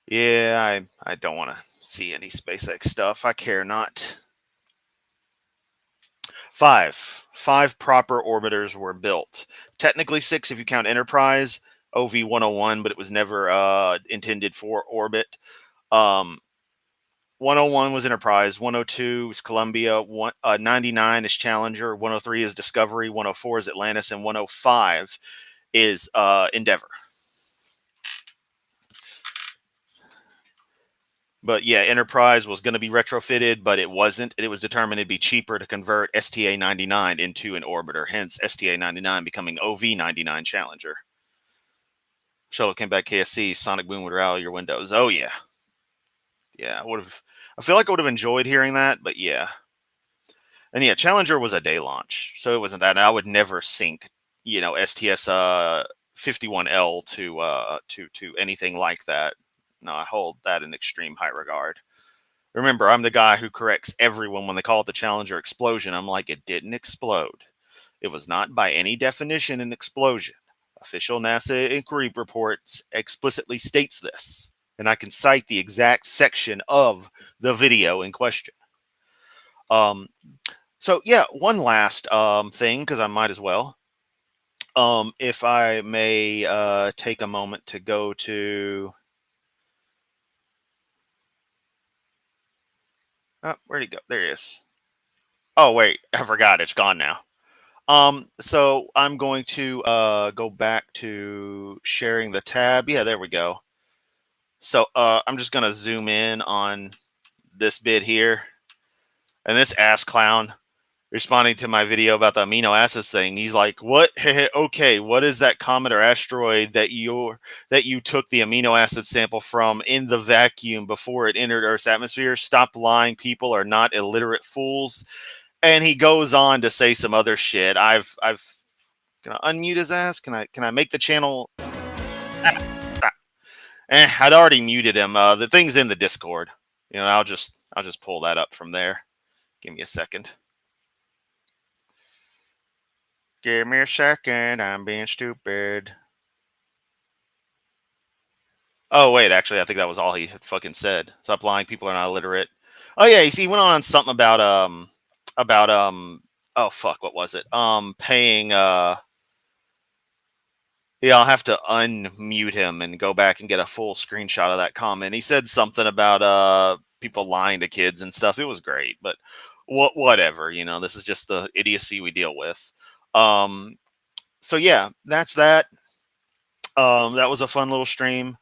A: Yeah, I don't want to see any SpaceX stuff. I care not. 5 proper orbiters were built. Technically 6 if you count Enterprise, OV-101, but it was never intended for orbit. 101 was Enterprise, 102 is Columbia, 99 is Challenger, 103 is Discovery, 104 is Atlantis, and 105 is Endeavor. But yeah, Enterprise was going to be retrofitted, but it wasn't. It was determined it'd be cheaper to convert STA-99 into an orbiter, hence STA-99 becoming OV-99 Challenger. Shuttle came back KSC, Sonic Boom would rally your windows. Oh, yeah. Yeah, I would have I feel like I would have enjoyed hearing that, but yeah. And yeah, Challenger was a day launch, so it wasn't that. And I would never sync, STS 51L to anything like that. No, I hold that in extreme high regard. Remember, I'm the guy who corrects everyone when they call it the Challenger explosion. I'm like, it didn't explode. It was not by any definition an explosion. Official NASA inquiry reports explicitly states this, and I can cite the exact section of the video in question. So yeah, one last thing, because I might as well. If I may take a moment to go to. Oh, where'd he go? There he is. Oh wait, I forgot. It's gone now. So I'm going to go back to sharing the tab. Yeah, there we go. So I'm just gonna zoom in on this bit here, and this ass clown responding to my video about the amino acids thing. He's like, "What? Okay, what is that comet or asteroid that you took the amino acid sample from in the vacuum before it entered Earth's atmosphere? Stop lying. People are not illiterate fools." And he goes on to say some other shit. I've can I unmute his ass? Can I make the channel? I'd already muted him. The thing's in the Discord. I'll just pull that up from there. Give me a second. Give me a second. I'm being stupid. Oh wait, actually, I think that was all he had fucking said. Stop lying. People are not illiterate. Oh yeah, he went on something about oh fuck, what was it? Paying Yeah, I'll have to unmute him and go back and get a full screenshot of that comment. He said something about people lying to kids and stuff. It was great, but whatever, this is just the idiocy we deal with. So yeah, that's that. That was a fun little stream.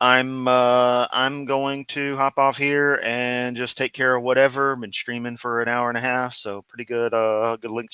A: I'm going to hop off here and just take care of whatever. Been streaming for an hour and a half, so pretty good good length